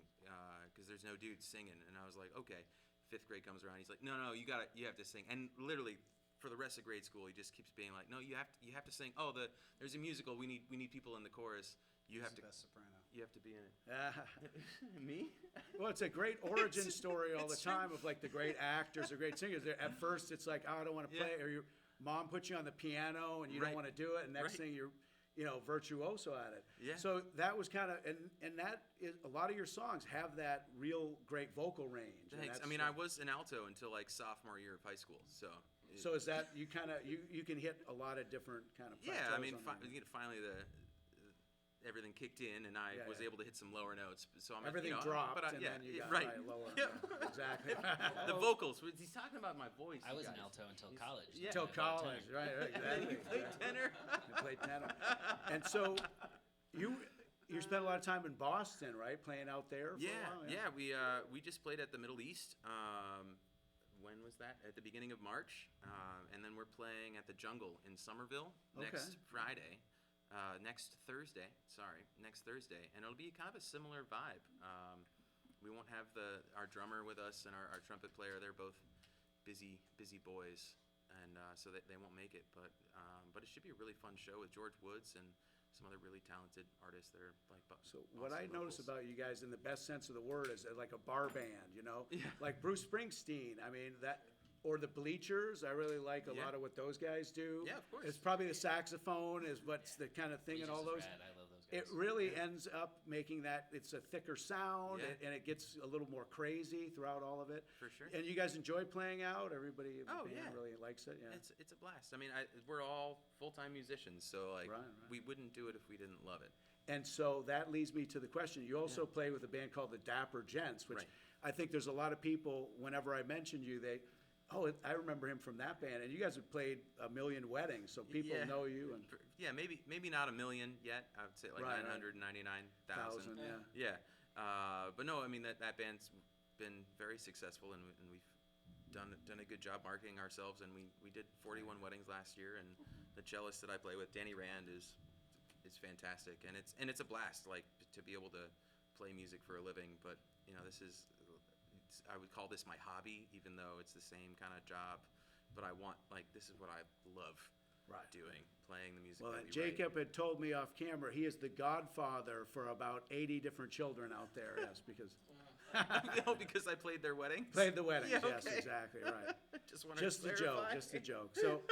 because there's no dudes singing. And I was like, okay. 5th grade comes around, he's like, no, you have to sing. And literally, for the rest of grade school, he just keeps being like, no, you have to sing. Oh, there's a musical. We need people in the chorus. You have to. Best soprano. You have to be in it. Me? Well, it's a great origin story all the it's true. time of like the great actors or great singers. At first, it's like, oh, I don't want to play, or your mom puts you on the piano and you don't Right. want to do it, and next Right. thing you're, virtuoso at it. Yeah. So that was kind of, and that is a lot of your songs have that real great vocal range. and Thanks. I that's, mean, I was an alto until like sophomore year of high school, so. So is that you kind of you can hit a lot of different kind of Yeah, I plateaus mean, on that. finally everything kicked in, and I was able to hit some lower notes. So I'm Everything you know, dropped, but I, and yeah, then you got right. lower. Yep. Yeah, exactly. The vocals. He's talking about my voice. I you was an guys. alto until college. Yeah. Till I played college, tenor. right? Exactly. You played tenor. You played tenor. And so you spent a lot of time in Boston, right? Playing out there. For Yeah, a while, yeah. We just played at the Middle East when was that? At the beginning of March. And then we're playing at the Jungle in Somerville next Friday. Next Thursday. And it'll be kind of a similar vibe. We won't have our drummer with us and our trumpet player. They're both busy boys, and so they won't make it. But it should be a really fun show with George Woods and some other really talented artists that are like. So what I notice about you guys, in the best sense of the word, is like a bar band. You know, like Bruce Springsteen. I mean that. Or the Bleachers, I really like a lot of what those guys do. Yeah, of course. It's probably the saxophone is what's the kind of thing, and all those. Rad. I love those guys. It really ends up making that it's a thicker sound, and it gets a little more crazy throughout all of it. For sure. And you guys enjoy playing out. Everybody in the band yeah. really likes it. Yeah, It's a blast. I mean, we're all full-time musicians, so like we wouldn't do it if we didn't love it. And so that leads me to the question. You also play with a band called the Dapper Gents, which I think there's a lot of people. Whenever I mentioned you, I remember him from that band, and you guys have played a million weddings, so people know you. And yeah, maybe not a million yet. I would say like 999,000. Yeah. But no, I mean that band's been very successful, and we've done a good job marketing ourselves, and we did 41 weddings last year, and the cellist that I play with, Danny Rand, is fantastic, and it's a blast, like to be able to play music for a living. But you know, I would call this my hobby, even though it's the same kind of job. But this is what I love doing, playing the music. Well, that we Jacob had told me off camera he is the godfather for about 80 different children out there. Yes, because. Because I played their weddings. Played the weddings. Yeah, Yes, exactly right. Just a joke. Just a joke. So.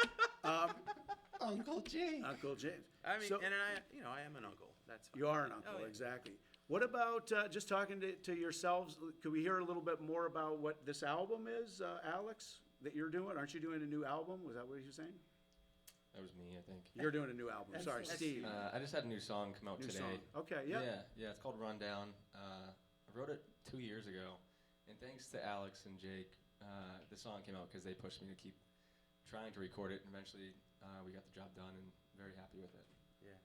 Uncle James. Uncle James. I mean, I am an uncle. That's fine. You are an uncle, exactly. What about just talking to yourselves? Could we hear a little bit more about what this album is, Alex, that you're doing? Aren't you doing a new album? Was that what you were saying? That was me, I think. You're doing a new album. Sorry, Steve. I just had a new song come out today. Song. Okay, yeah. Yeah, it's called Rundown. I wrote it 2 years ago, and thanks to Alex and Jake, the song came out because they pushed me to keep trying to record it, and eventually we got the job done, and very happy with it. Yeah.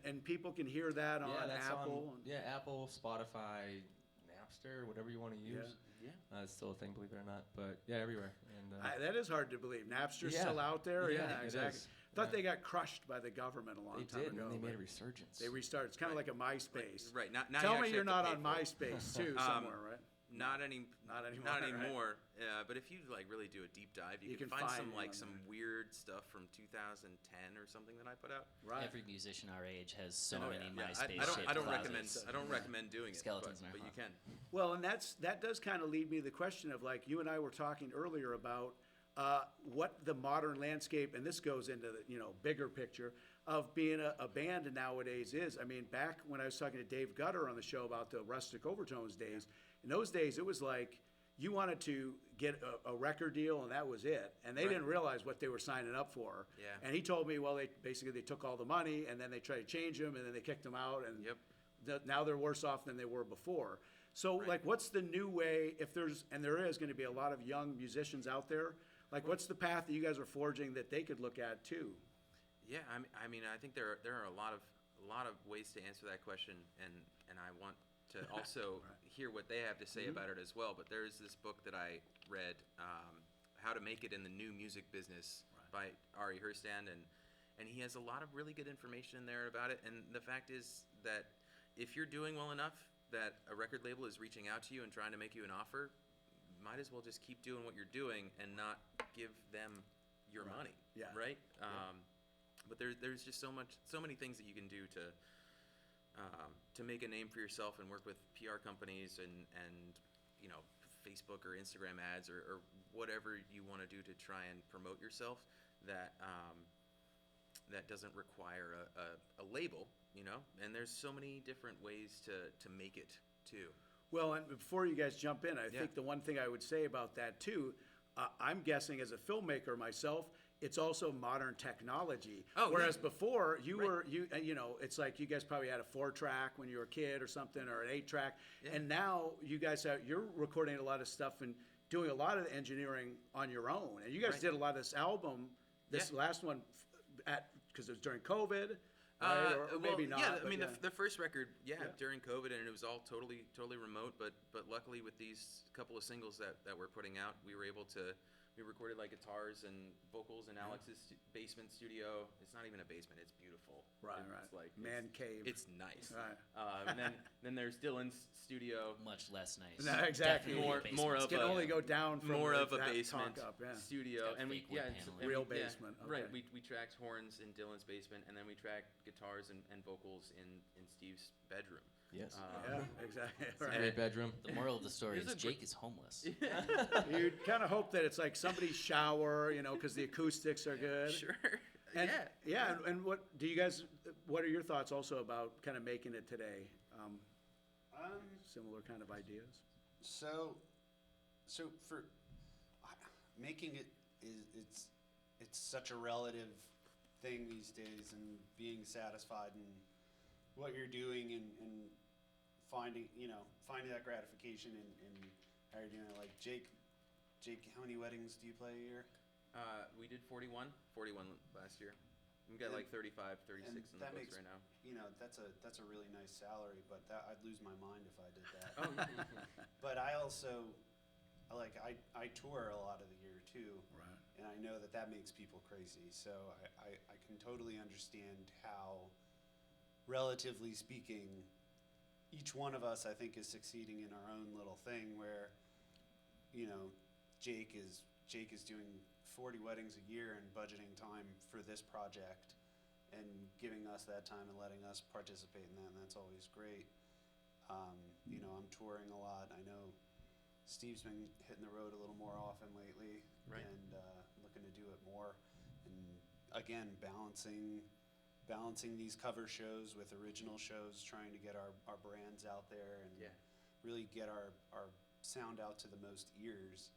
And people can hear that on Apple. Apple, Spotify, Napster, whatever you want to use. Yeah. It's still a thing, believe it or not. But yeah, everywhere. And that is hard to believe. Napster's still out there. Yeah, exactly. I thought they got crushed by the government a long time ago. And they made a resurgence. They restarted. It's kind of like a MySpace. Right. Now Tell me you're not on MySpace too somewhere, right? Not anymore. But if you like really do a deep dive, you can find some weird stuff from 2010 or something that I put out. Right. Every musician our age has so many MySpace. I don't recommend doing Skeletons it, but you can. Well, and that does kind of lead me to the question of, like, you and I were talking earlier about what the modern landscape, and this goes into the bigger picture of being a band nowadays is. I mean, back when I was talking to Dave Gutter on the show about the Rustic Overtones days, in those days it was like you wanted to get a record deal and that was it, and they didn't realize what they were signing up for. Yeah. And he told me, well, they took all the money and then they tried to change them and then they kicked them out, and now they're worse off than they were before. So like, what's the new way, if there is going to be a lot of young musicians out there, like what's the path that you guys are forging that they could look at too? Yeah, I mean, I think there are a lot of ways to answer that question, and I want to also hear what they have to say about it as well. But there's this book that I read, How to Make It in the New Music Business by Ari Herstand, and he has a lot of really good information in there about it. And the fact is that if you're doing well enough that a record label is reaching out to you and trying to make you an offer, might as well just keep doing what you're doing and not give them your money. Yeah. Right? But there's just so many things that you can do to make a name for yourself and work with PR companies and Facebook or Instagram ads or whatever you want to do to try and promote yourself that doesn't require a label, and there's so many different ways to make it too. Well, and before you guys jump in, I think the one thing I would say about that too, I'm guessing as a filmmaker myself, it's also modern technology. Whereas before it's like you guys probably had a 4-track when you were a kid or something, or an 8-track, and now you guys you're recording a lot of stuff and doing a lot of the engineering on your own. And you guys did a lot of this album, last one, because it was during COVID. right? Or maybe not. Yeah, I but mean, yeah. the first record, Yeah. during COVID, and it was all totally remote. But luckily, with these couple of singles that we're putting out, we were able to. We recorded like guitars and vocals in Alex's basement studio. It's not even a basement; it's beautiful. Right, It's right. like Man cave. It's nice. Right. And then there's Dylan's studio. Much less nice. No, exactly. Definitely More of It can a only go down from more like of a that basement talk up, yeah. studio, and we fake wood paneling. Real basement, Right. okay. We tracked horns in Dylan's basement, and then we tracked guitars and vocals in Steve's bedroom. Yes. Yeah, exactly. It's a Right. great bedroom. The moral of the story Here's is a Jake is homeless. You'd kind of hope that it's like somebody's shower, because the acoustics are good. Sure. And, Yeah. Yeah, and what do you guys? What are your thoughts also about kind of making it today? Similar kind of ideas. So for making it it's such a relative thing these days, and being satisfied in what you're doing and finding that gratification in how you're doing it. Like Jake, how many weddings do you play a year? We did 41 last year. We've got like 35, 36 in the books right now. That's a really nice salary, but I'd lose my mind if I did that. Oh, But I also, I tour a lot of the year too. Right. And I know that makes people crazy. So I can totally understand how, relatively speaking, each one of us, I think, is succeeding in our own little thing where, Jake is doing 40 weddings a year and budgeting time for this project and giving us that time and letting us participate in that, and that's always great. I'm touring a lot. I know Steve's been hitting the road a little more often lately, Right. and looking to do it more. And again, balancing these cover shows with original shows, trying to get our brands out there and really get our sound out to the most ears.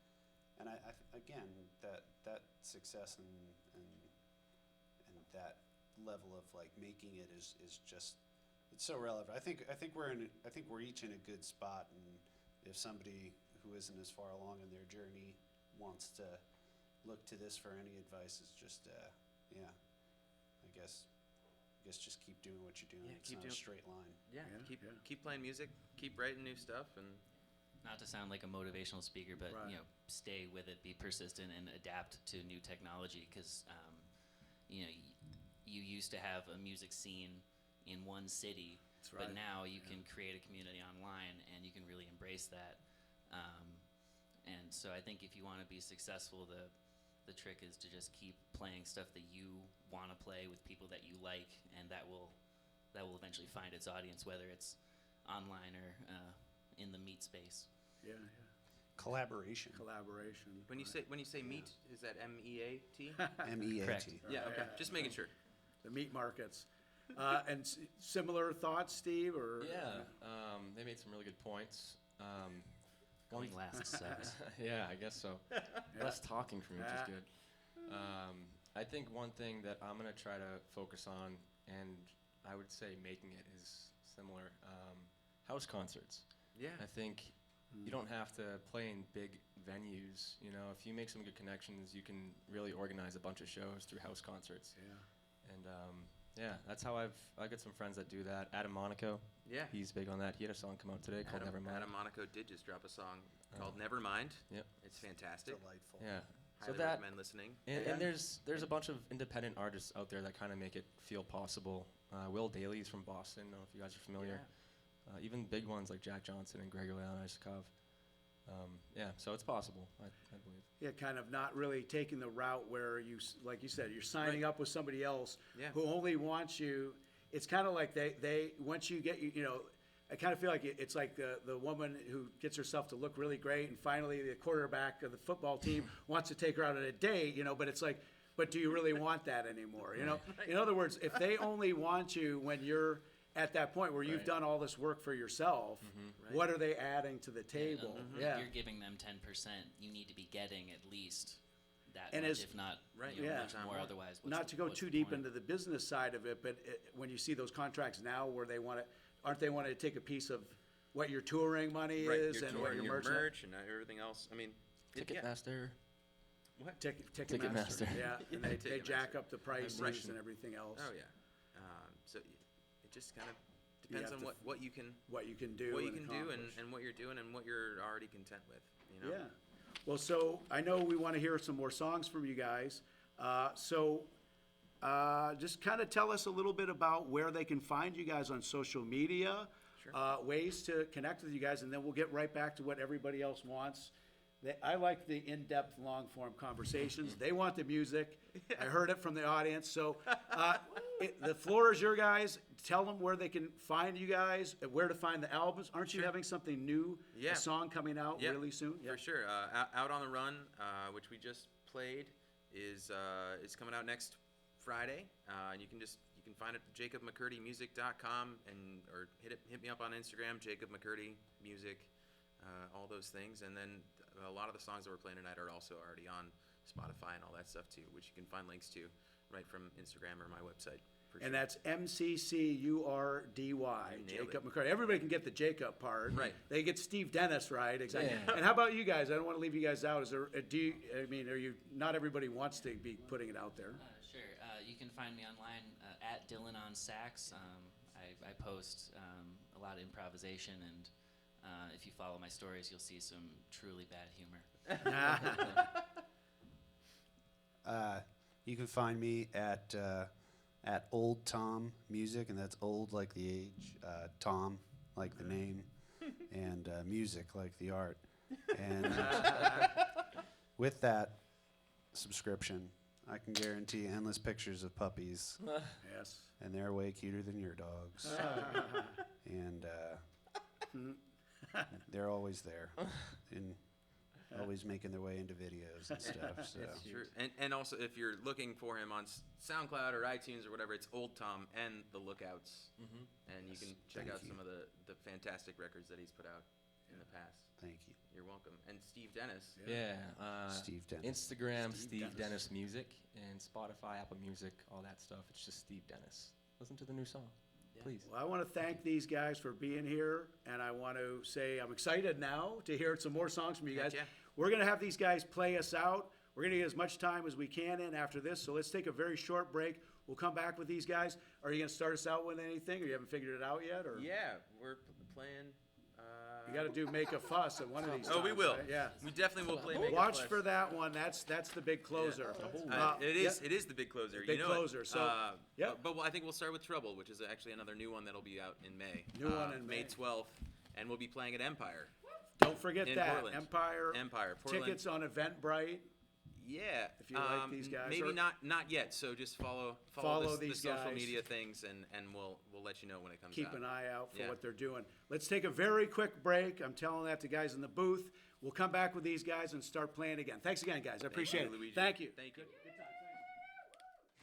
And again, that success and that level of like making it is just, it's so relevant. I think we're each in a good spot, and if somebody who isn't as far along in their journey wants to look to this for any advice, it's just I guess just keep doing what you're doing. Yeah, it's not a straight line. Yeah. Keep playing music. Keep writing new stuff, and Not to sound like a motivational speaker, but Right. Stay with it, be persistent, and adapt to new technology. Because you used to have a music scene in one city, That's right. but now you can create a community online, and you can really embrace that. And so I think if you want to be successful, the trick is to just keep playing stuff that you want to play with people that you like, and that will eventually find its audience, whether it's online or in the meat space. Yeah. Collaboration. when you say meat, is that MEAT? MEAT. Correct. Yeah. Okay. Just making sure. The meat markets. And similar thoughts, Steve, or? Yeah, they made some really good points. Going last sucks. Yeah, I guess so. Less talking from me, which is good. I think one thing that I'm going to try to focus on, and I would say making it, is similar. House concerts. Yeah. I think you don't have to play in big venues. If you make some good connections, you can really organize a bunch of shows through house concerts. Yeah. And that's how I got some friends that do that. Adam Monaco. Yeah. He's big on that. He had a song come out today called Nevermind. Adam Monaco did just drop a song called Nevermind. Yep. It's fantastic. Delightful. Yeah. Highly recommend listening. And there's a bunch of independent artists out there that kind of make it feel possible. Will Daly's from Boston. I don't know if you guys are familiar. Even big ones like Jack Johnson and Gregory Leon Isakov. So it's possible, I believe. Yeah, kind of not really taking the route where like you said, you're signing up with somebody else who only wants you. It's kind of like they once you get, I kind of feel like it's like the woman who gets herself to look really great, and finally the quarterback of the football team wants to take her out on a date, but it's like, but do you really want that anymore? In other words, if they only want you when you're at that point where you've done all this work for yourself, what are they adding to the table? If you're giving them 10%, you need to be getting at least that And much, as- if not Right. much more. Otherwise, Not to go too deep into the business side of it, but when you see those contracts now where they want to take a piece of what your touring money is Your and tour what and your merch and everything else. I mean, Ticketmaster. Ticketmaster. Ticketmaster. Yeah, and they jack up the prices Right. and everything else. Oh yeah. So it just kind of depends have on to what you can do, what you can do accomplish. and what you're doing and what you're already content with. You know? Yeah. Well, so I know we want to hear some more songs from you guys. Just kind of tell us a little bit about where they can find you guys on social media, ways to connect with you guys, and then we'll get right back to what everybody else wants. I like the in-depth, long-form conversations. They want the music. I heard it from the audience. So the floor is your guys. Tell them where they can find you guys, where to find the albums. Aren't you having something new, a song coming out really soon? For sure. Out on the Run, which we just played, is coming out next Friday. And you can find it at jacobmccurdymusic.com or hit me up on Instagram, Jacob McCurdy Music, all those things. And then a lot of the songs that we're playing tonight are also already on Spotify and all that stuff too, which you can find links to right from Instagram or my website. And that's MCCURDY, Jacob McCurdy. Everybody can get the Jacob part. Right. They get Steve Dennis right, exactly. Yeah. And how about you guys? I don't want to leave you guys out. Not everybody wants to be putting it out there. Sure. You can find me online at Dylan on Sax. I post a lot of improvisation, and if you follow my stories, you'll see some truly bad humor. You can find me at Old Tom Music, and that's old like the age, Tom like the name, and music like the art. And with that subscription, I can guarantee endless pictures of puppies. Yes. And they're way cuter than your dogs. And they're always there. And always making their way into videos and stuff. So. It's true. And also, if you're looking for him on SoundCloud or iTunes or whatever, it's Old Tom and The Lookouts. And you can check out some of the fantastic records that he's put out in the past. Thank you. You're welcome. And Steve Dennis. Steve Dennis. Instagram, Steve Dennis Music, and Spotify, Apple Music, all that stuff. It's just Steve Dennis. Listen to the new song. Please. Well, I want to thank these guys for being here, and I want to say I'm excited now to hear some more songs from you guys. Yeah. We're going to have these guys play us out. We're going to get as much time as we can in after this, so let's take a very short break. We'll come back with these guys. Are you going to start us out with anything, or you haven't figured it out yet? Or Yeah, we're playing. You got to do Make a Fuss at one of these. Oh, we times, will. right? Yeah. We definitely will play Make a Watch Fuss. for that one. That's the big closer. It is the big closer. Big you know closer. It. So, but I think we'll start with Trouble, which is actually another new one that'll be out in May. New one in May May. 12th, and we'll be playing at Empire. Don't forget in that Portland. Empire. Portland. Tickets on Eventbrite. Yeah, if you like these guys. Maybe or- not yet. So just follow the these social guys. media things, and we'll let you know when it comes Keep out. an eye out for Yeah. what they're doing. Let's take a very quick break. I'm telling that to guys in the booth. We'll come back with these guys and start playing again. Thanks again, guys. I appreciate it. Luigi. Thank you. Thank you.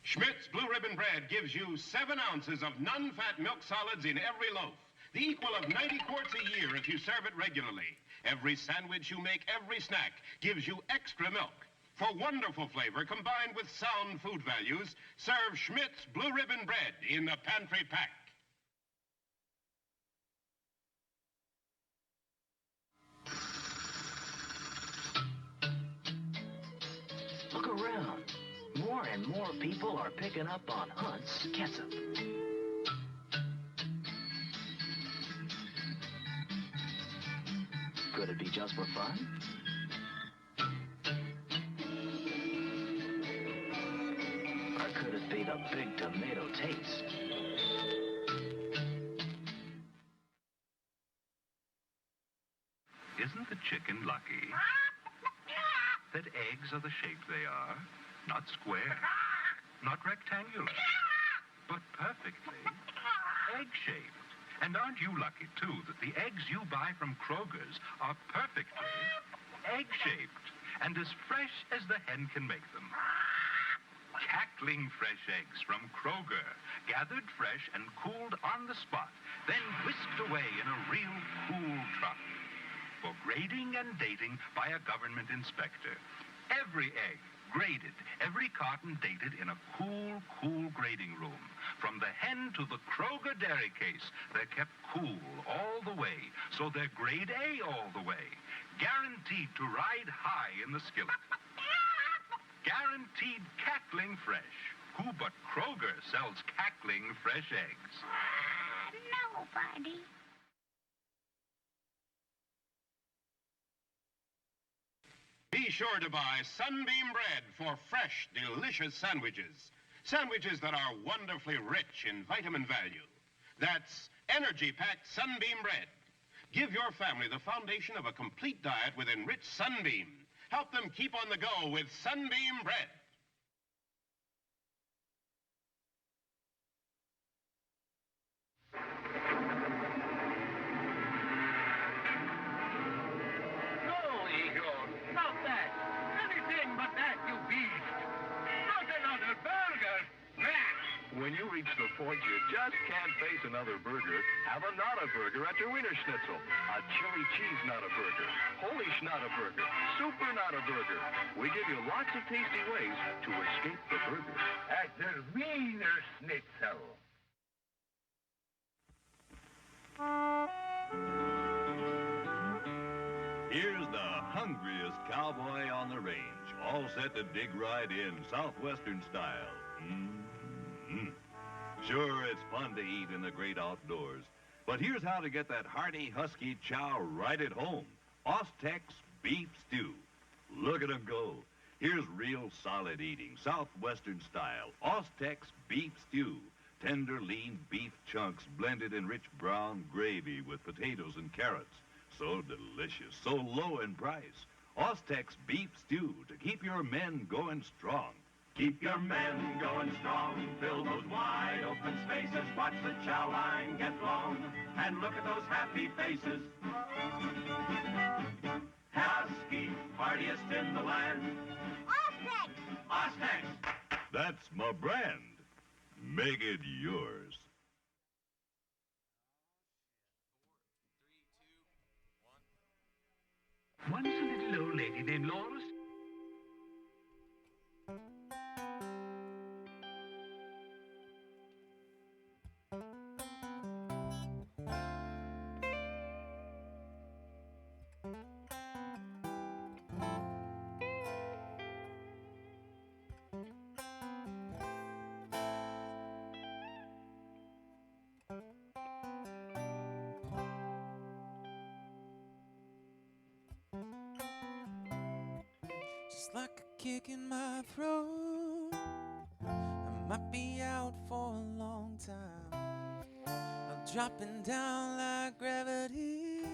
Schmidt's Blue Ribbon Bread gives you 7 ounces of non-fat milk solids in every loaf, the equal of 90 quarts a year if you serve it regularly. Every sandwich you make, every snack, gives you extra milk. For wonderful flavor combined with sound food values, serve Schmidt's Blue Ribbon Bread in the pantry pack. Look around. More and more people are picking up on Hunt's ketchup. Could it be just for fun? Or could it be the big tomato taste? Isn't the chicken lucky that eggs are the shape they are? Not square, not rectangular, but perfectly egg-shaped. And aren't you lucky, too, that the eggs you buy from Kroger's are perfectly egg-shaped and as fresh as the hen can make them? Cackling fresh eggs from Kroger, gathered fresh and cooled on the spot, then whisked away in a real cool truck for grading and dating by a government inspector. Every egg graded, every carton dated in a cool grading room. From the hen to the Kroger dairy case, they're kept cool all the way, so they're grade A all the way. Guaranteed to ride high in the skillet. Guaranteed cackling fresh. Who but Kroger sells cackling fresh eggs? Nobody. Be sure to buy Sunbeam bread for fresh, delicious sandwiches. Sandwiches that are wonderfully rich in vitamin value. That's energy-packed Sunbeam bread. Give your family the foundation of a complete diet with enriched Sunbeam. Help them keep on the go with Sunbeam bread. No, Eagle, not that. Anything but that, you beast. Not another burger. When you reach the point you just can't face another burger, have a Nada burger at your Wiener Schnitzel. A chili cheese Nada burger, Polish Nada burger, Super Nada burger. We give you lots of tasty ways to escape the burger. At the Wiener Schnitzel. Here's the hungriest cowboy on the range, all set to dig right in, Southwestern style. Sure, it's fun to eat in the great outdoors, but here's how to get that hearty, husky chow right at home. Ostex beef stew. Look at 'em go. Here's real solid eating, Southwestern style. Ostex beef stew. Tender, lean beef chunks blended in rich brown gravy with potatoes and carrots. So delicious, so low in price. Ostex beef stew to keep your men going strong. Keep your men going strong. Fill those wide open spaces. Watch the chow line get long. And look at those happy faces. Husky, hardiest in the land. Ostex! Ostex! That's my brand. Make it yours. Once a little old lady named Laura. Just like a kick in my throat, I might be out for a long time. I'm dropping down like gravity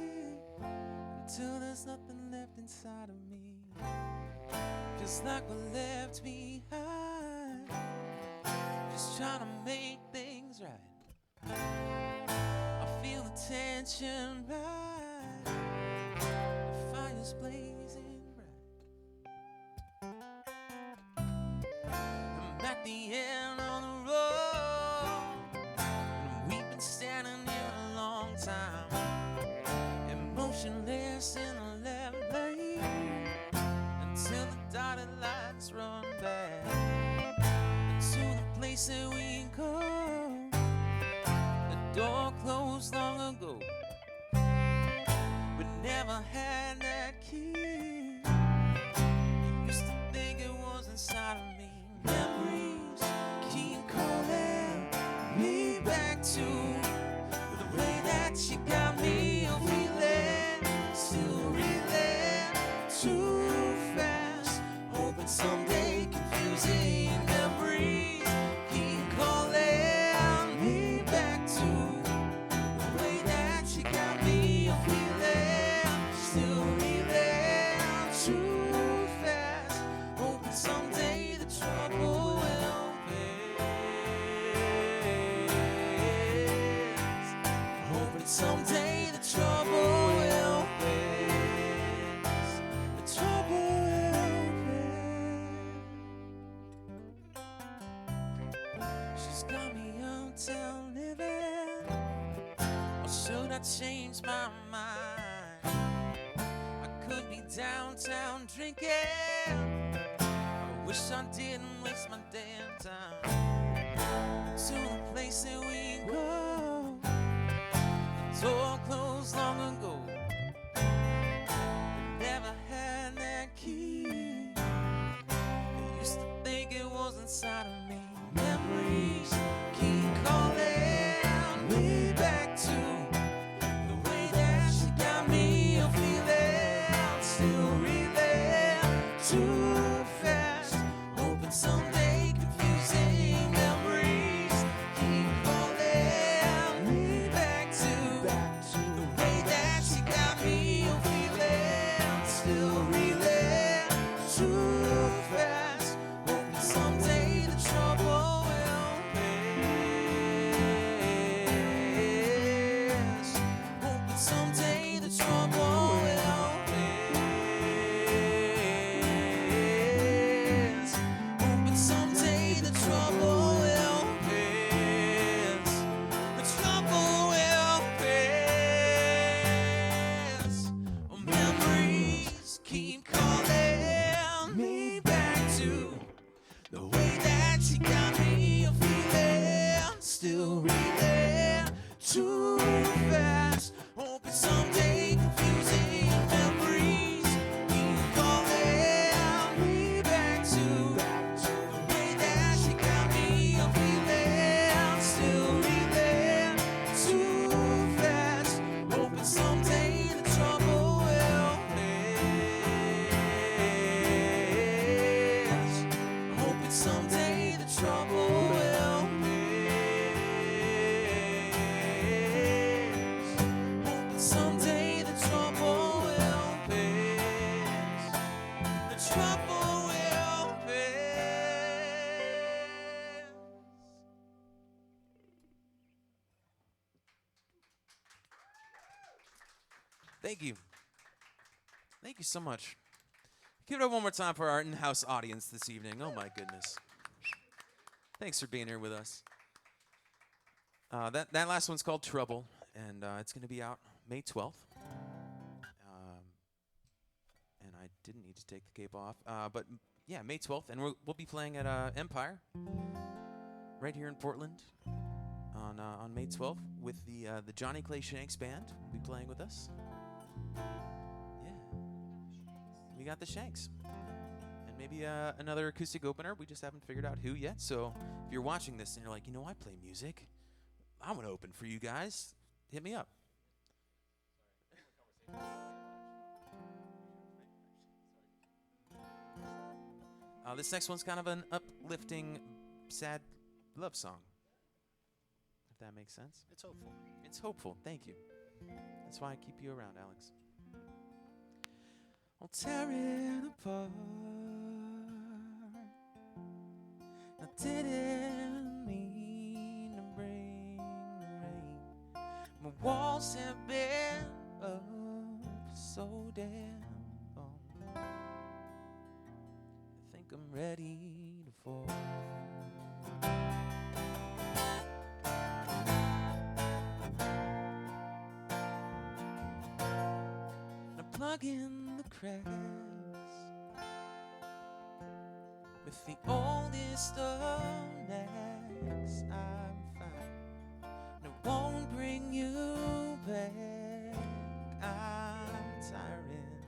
until there's nothing left inside of me. Just like we're left behind, just trying to make things right. I feel the tension rise, the fire's blazing. At the end of the road, and we've been standing here a long time, emotionless in a left lane, until the dotted lines run back to the place that we go. The door closed long ago, but never had that key. I used to think it was inside of me. Memories keep calling me back to the way that you got me feeling, still reeling too fast, hoping someday confusing memories keep calling me back to the way that you got me feeling, still reeling too fast, hoping someday the trouble will pass. Hoping someday the trouble will pass. The trouble will pass. She's got me uptown living, or should I change my mind? I could be downtown drinking. Wish I didn't waste my damn time. To the place that we go, the door closed long ago, but never had that key. I used to think it was inside of me. Thank you. Thank you so much. Give it up one more time for our in-house audience this evening. Oh my goodness. Thanks for being here with us. That last one's called Trouble, and it's going to be out May 12th. And I didn't need to take the cape off. But yeah, May 12th, and we'll be playing at Empire right here in Portland on May 12th with the Johnny Clay Shanks Band. Will be playing with us. Yeah, we got the Shanks, and maybe another acoustic opener. We just haven't figured out who yet. So if you're watching this and you're like, I play music, I want to open for you guys. Hit me up. This next one's kind of an uplifting, sad love song, if that makes sense. It's hopeful. It's hopeful. Thank you. That's why I keep you around, Alex. I'll tear it apart. I didn't mean to bring the rain. My walls have been up so damn long. I think I'm ready to fall. Now plug in the cracks with the oldest of necks I find. And it won't bring you back. I'm tiring.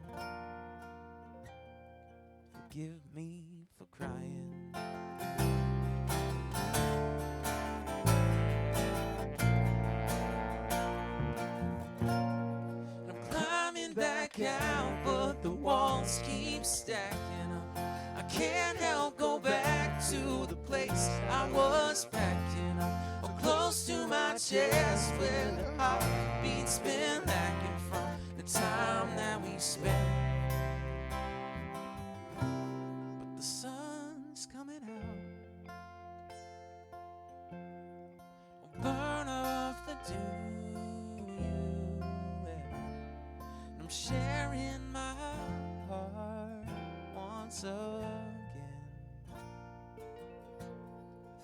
Forgive me for crying. And I'm climbing back out, but the walls keep stacking up. I can't help go back to the place I was packing up, or close to my chest where the heartbeat's been lacking from the time that we spent. But the sun's coming out, will burn off the dew you left, and I'm sharing my heart once again. I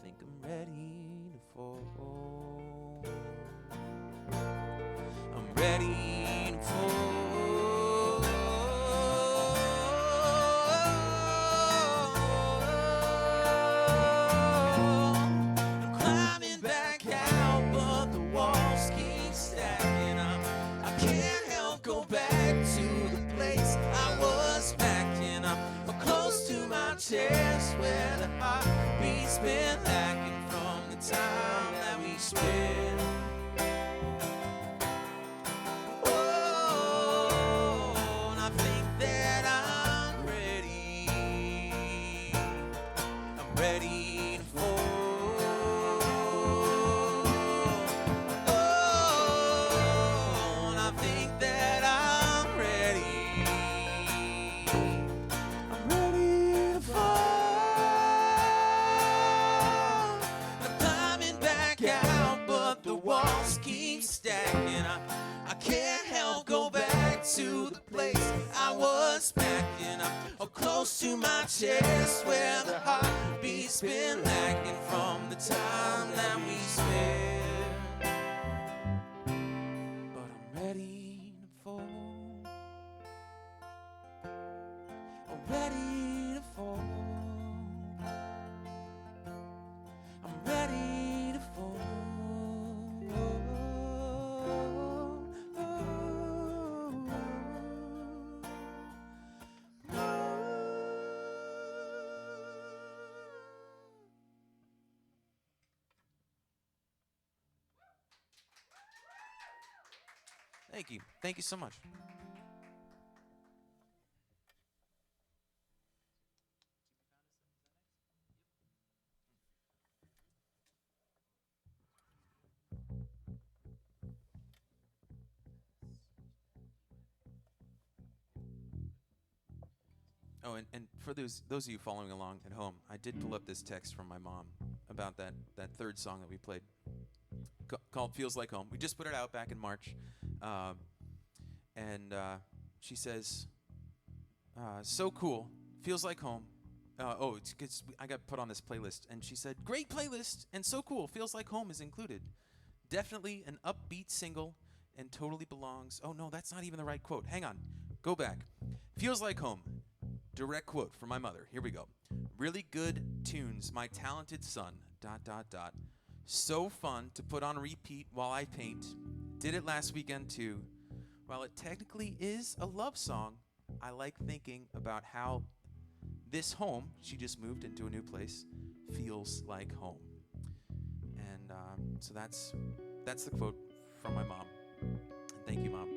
think I'm ready to fall. I'm ready to fall. I'm climbing back out, but the walls keep stacking up. I can't help go back to the place I was packing up, or close to my chest where the heartbeat's been lacking from the time that we spent. Oh, and I think that I'm ready. I'm ready to fall. Oh, and I think that I'm ready. I'm ready to fall. I'm climbing back out, but the walls keep stacking up. I can't help go back to the place I was packing up, or close to my chest where the heartbeat's been lacking from the time that we spent. But I'm ready to fall. I'm ready to fall. I'm ready to fall. Thank you. Thank you so much. Oh, and for those of you following along at home, I did pull up this text from my mom about that third song that we played, called "Feels Like Home." We just put it out back in March, and she says, so cool, feels like home. It's 'cause I got put on this playlist, and she said, great playlist, and so cool, feels like home is included. Definitely an upbeat single, and totally belongs. Oh no, that's not even the right quote. Hang on, go back. Feels like home. Direct quote from my mother. Here we go. Really good tunes, my talented son. ... So fun to put on repeat while I paint. Did it last weekend too. While it technically is a love song, I like thinking about how this home, she just moved into a new place, feels like home. And so that's the quote from my mom. And thank you, Mom.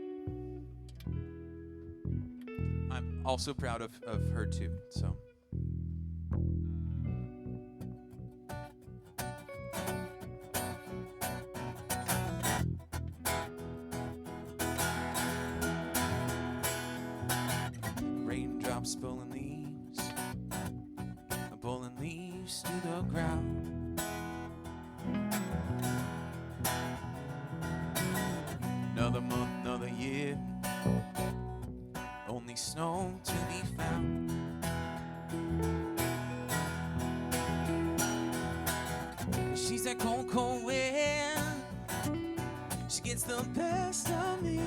I'm also proud of her too, so. Raindrops pulling leaves to the ground. Another month, another year, only snow to be found. She's that cold, cold wind, she gets the best of me.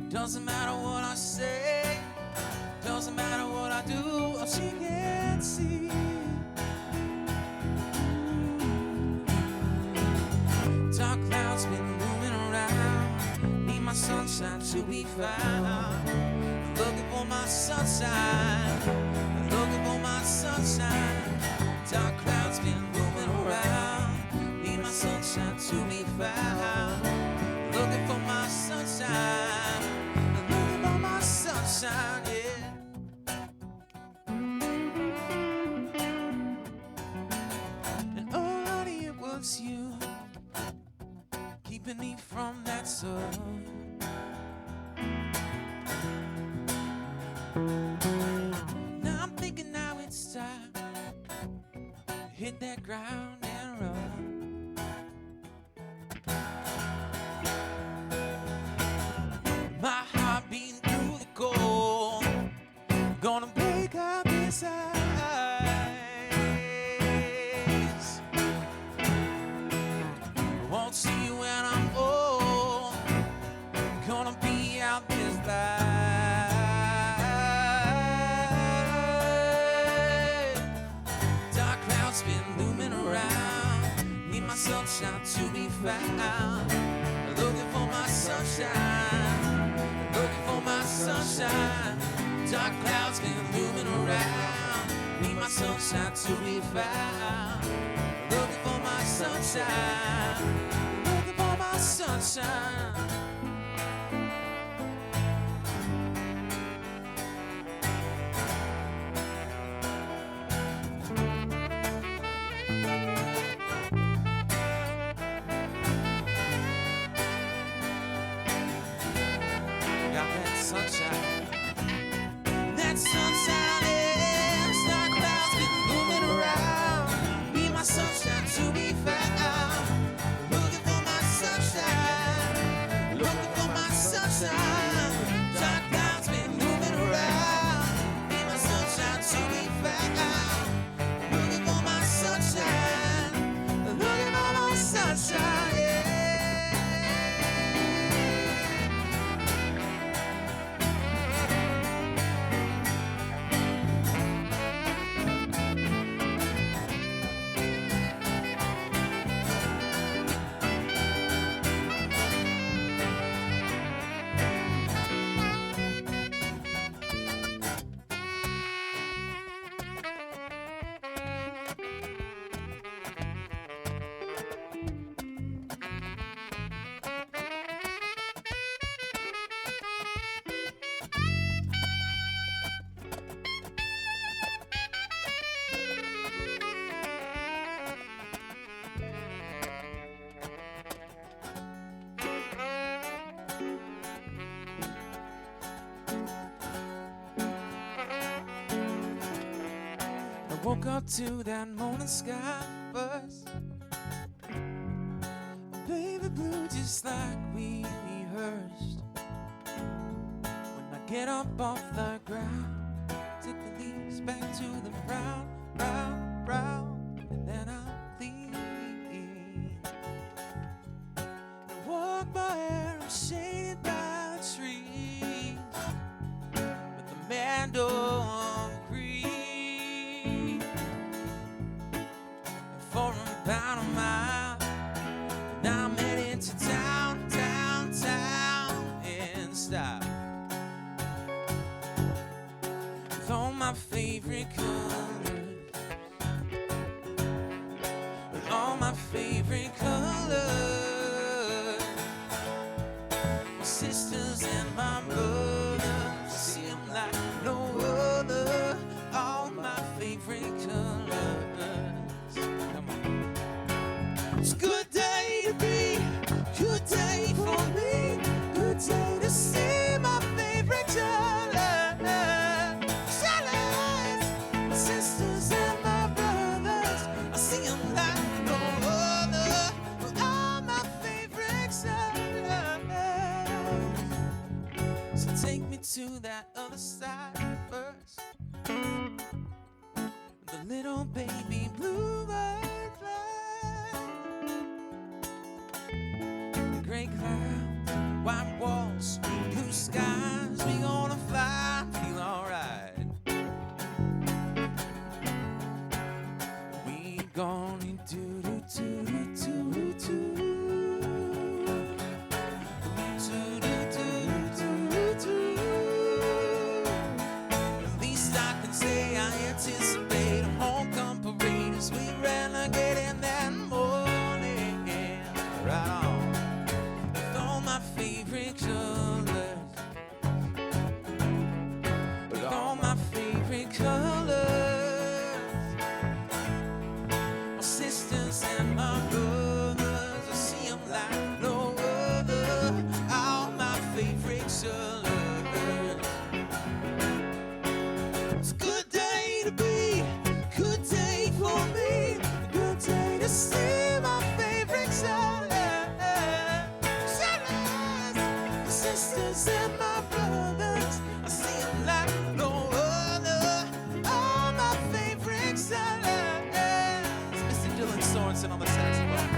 Doesn't matter what I say, doesn't matter what I do, all she can't see. Dark clouds been moving around, need my sunshine to be found. Looking for my sunshine, looking for my sunshine. Dark clouds been moving around, need my sunshine to be found. Looking for my sunshine, looking for my sunshine, yeah. And oh, honey, it was you keeping me from that sun. Now I'm thinking now it's time to hit that ground and run. My heart beating through the cold, gonna break out this ice. Won't see you when I'm old, gonna be out this life. Dark clouds been looming around, need my sunshine to be found. Looking for my sunshine, looking for my sunshine. Dark clouds been looming around, need my sunshine to be found. Looking for my sunshine, looking for my sunshine. Sunshine, that sunshine is. Dark clouds been moving around, need my sunshine to be found. Looking for my sunshine, looking for my sunshine. Dark clouds been moving around, need my sunshine to be found. Looking for my sunshine, looking for my sunshine, yeah. Woke up to that morning sky first. just like we rehearsed. When I get up off the ground, take the leaves back to the brown, brown, brown, and then I'll leave. And walk my hair, I'm shaded by the trees, with the mandoline green. And for about a mile, and I'm heading to town, town, town in style. With all my favorite colors, with all my favorite colors, my sisters and my brothers, I see them like no other. All my favorite colors. Come on. It's a good day to be, good day for me, good day to see my favorite colors. Colors, my sisters and my brothers, I see them like no other. All my favorite colors. So take me to that other side first. The little baby bluebird flies. The gray clouds, white walls, blue skies. We gonna fly, feel alright. We gonna do do do do do do. At least I can say I anticipate a homecoming parade as we renegade in that morning. Right on. With all my favorite colors. With all my favorite colors. My sisters and my brothers, I see them like no other. All my favorite colors. It's a good day to be, good day for me, a good day to see my favorite colors. My sisters and my brothers, I see them like no other. All my favorite colors. Mr. Dylan Sorensen on the saxophone.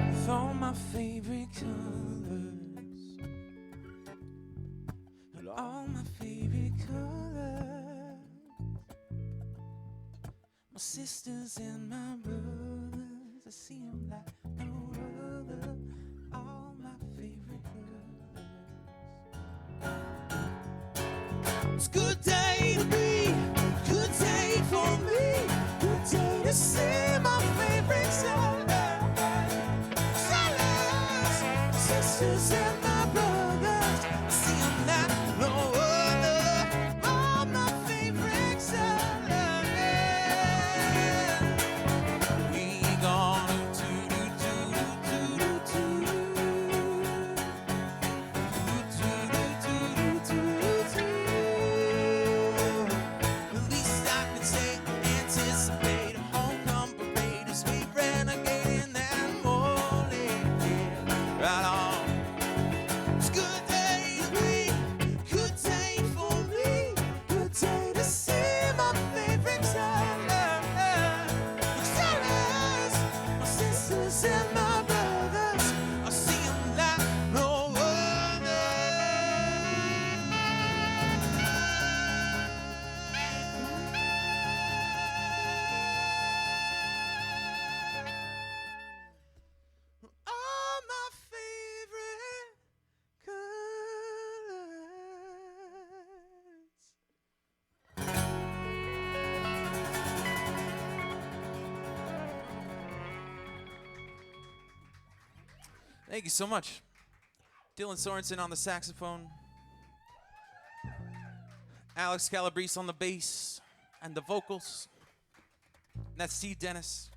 With all my favorite colors, and all my favorite colors, my sisters and my brothers, I see them like no other. All my favorite colors. It's a good day to be, good day for me, good day to see my favorite colors. Sisters and my brothers, I see them like no other. All my favorite colors. We gonna do do do do do do do do do do. At least I can say anticipate a homecoming parade as we renegade in that morning. Right on. It's a good day to be, good day for me, good day to see my favorite colors. My sisters and my brothers, Thank you so much. Dylan Sorensen on the saxophone. Alex Calabrese on the bass and the vocals. And that's Steve Dennis.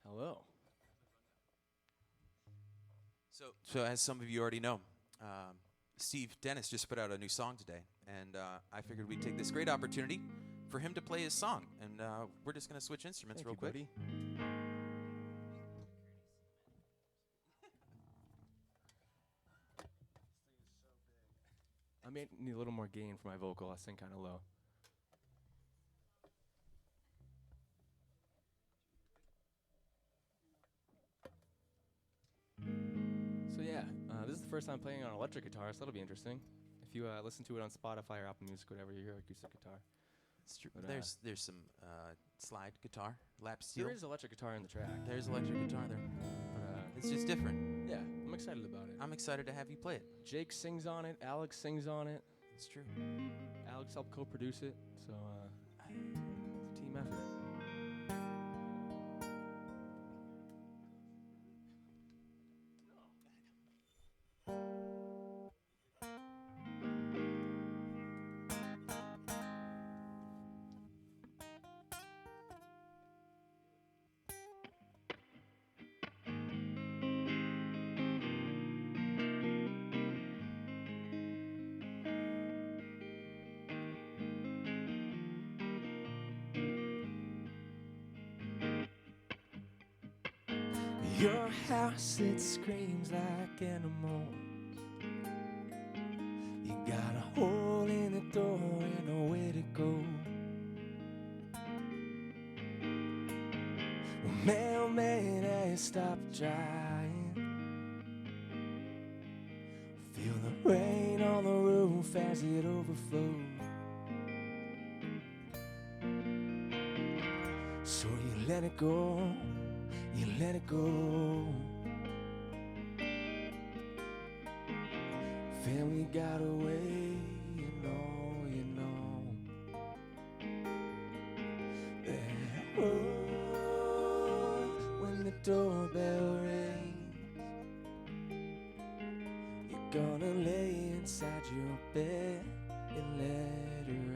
Hello. So as some of you already know, Steve Dennis just put out a new song today, and I figured we'd take this great opportunity for him to play his song, and we're just gonna switch instruments real quick. Buddy. I may need a little more gain for my vocal. I sing kind of low. So yeah, this is the first time playing on electric guitar, so that'll be interesting. If you listen to it on Spotify or Apple Music, whatever, you hear acoustic guitar. It's true. But, There's some slide guitar, lap steel. There is electric guitar in the track. There's electric guitar there. But, it's just different. Yeah, I'm excited about it. I'm excited to have you play it. Jake sings on it. Alex sings on it. It's true. Alex helped co-produce it, so it's a team effort. Your house, it screams like animals. You got a hole in the door and nowhere to go. Well, mailman has stopped drying. Feel the rain on the roof as it overflows. So you let it go. You let it go. Family got away, you know. That road when the doorbell rings, you're gonna lay inside your bed and let it rain.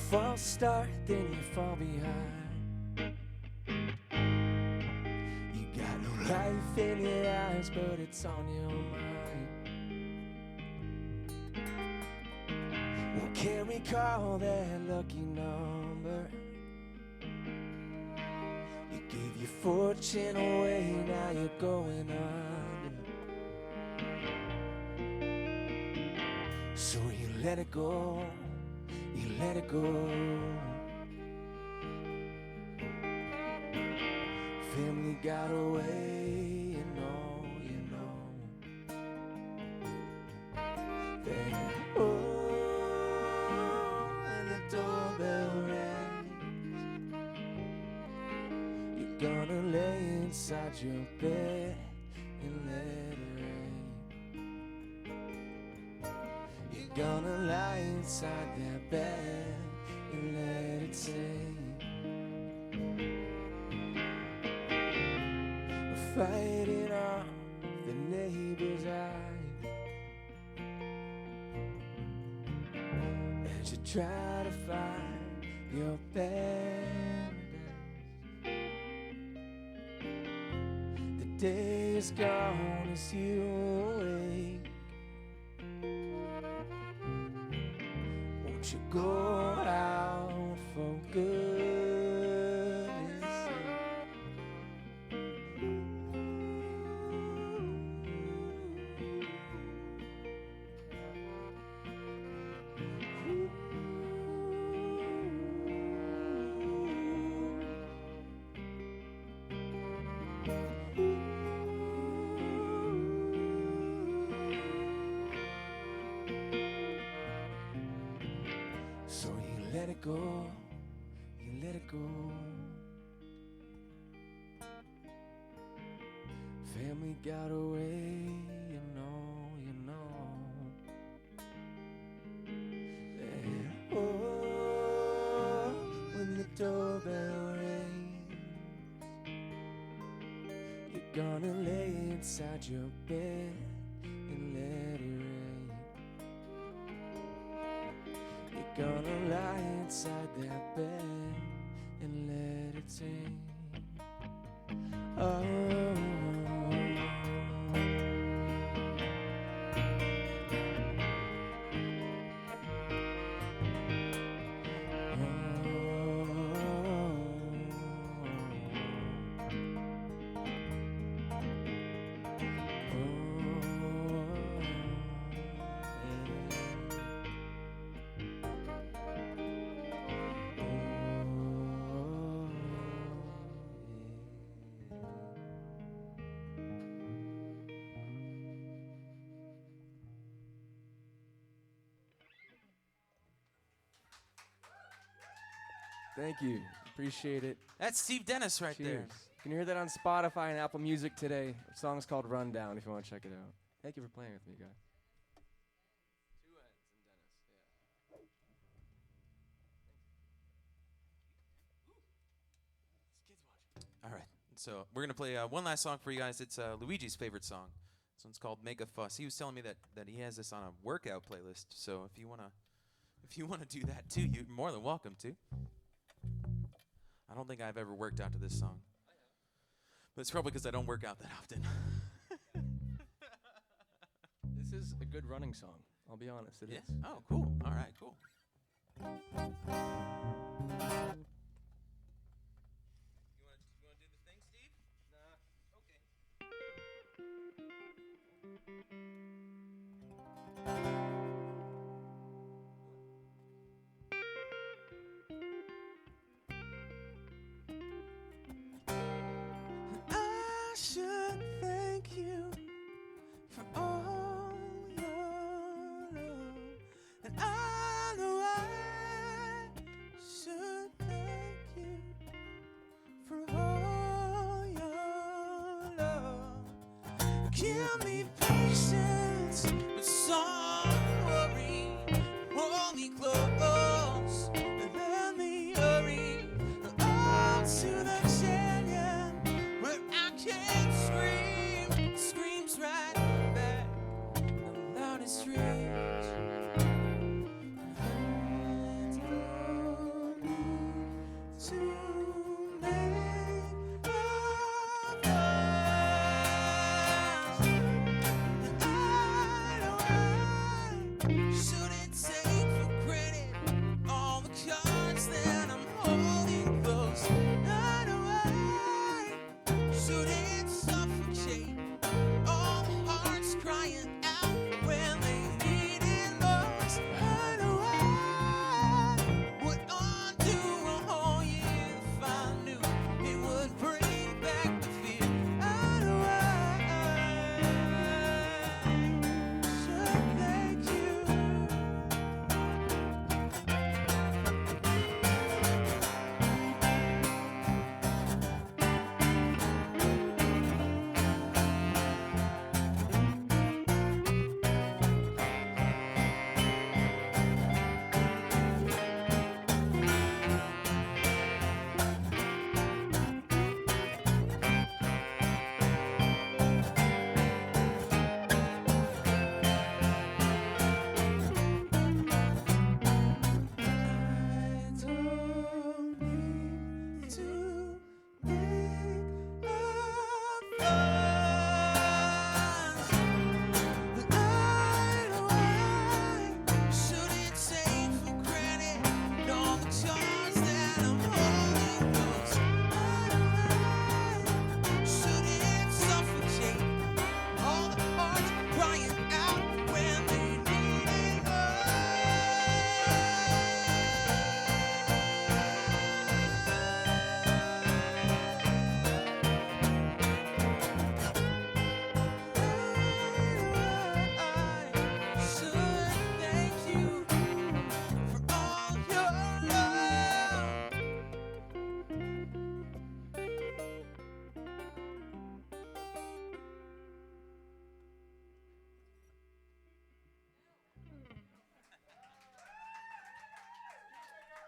False start, then you fall behind. You got no life in your eyes, but it's on your mind. Well, can't recall that lucky number. You gave your fortune away, now you're going under. So you let it go. You let it go. Family got away, you know. Then, when the doorbell rings, you're gonna lay inside your bed and let it rain. You're gonna lie inside that bed and let it sing. We're fighting off the neighbor's eye as you try to find your paradise. The day is gone as you awake. Won't you go out for goodness sake? it go, you let it go. Family got away, you know, you know. And oh, when the doorbell rings, you're gonna lay inside your bed and let it rain. You're gonna lie inside that bed and let it sing. Oh. Thank you. Appreciate it. That's Steve Dennis right there. Cheers. You can hear that on Spotify and Apple Music today. The song's called Rundown if you want to check it out. Thank you for playing with me, guys. All right, so we're gonna play one last song for you guys. It's Luigi's favorite song. This one's called "Make a Fuss." He was telling me that he has this on a workout playlist. So if you wanna do that too, you're more than welcome to. I don't think I've ever worked out to this song, but it's probably because I don't work out that often. This is a good running song. I'll be honest, it is. Oh, cool. All right, cool. I should thank you for all your love, and I know I should thank you for all your love. Give me patience, but sorry. Hold me close and let me hurry on to the canyon where I can swim.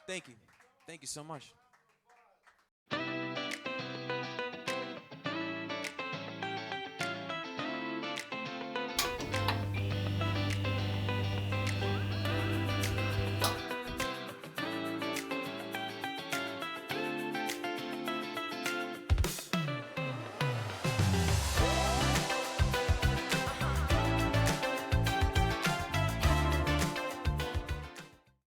Thank you. Thank you so much.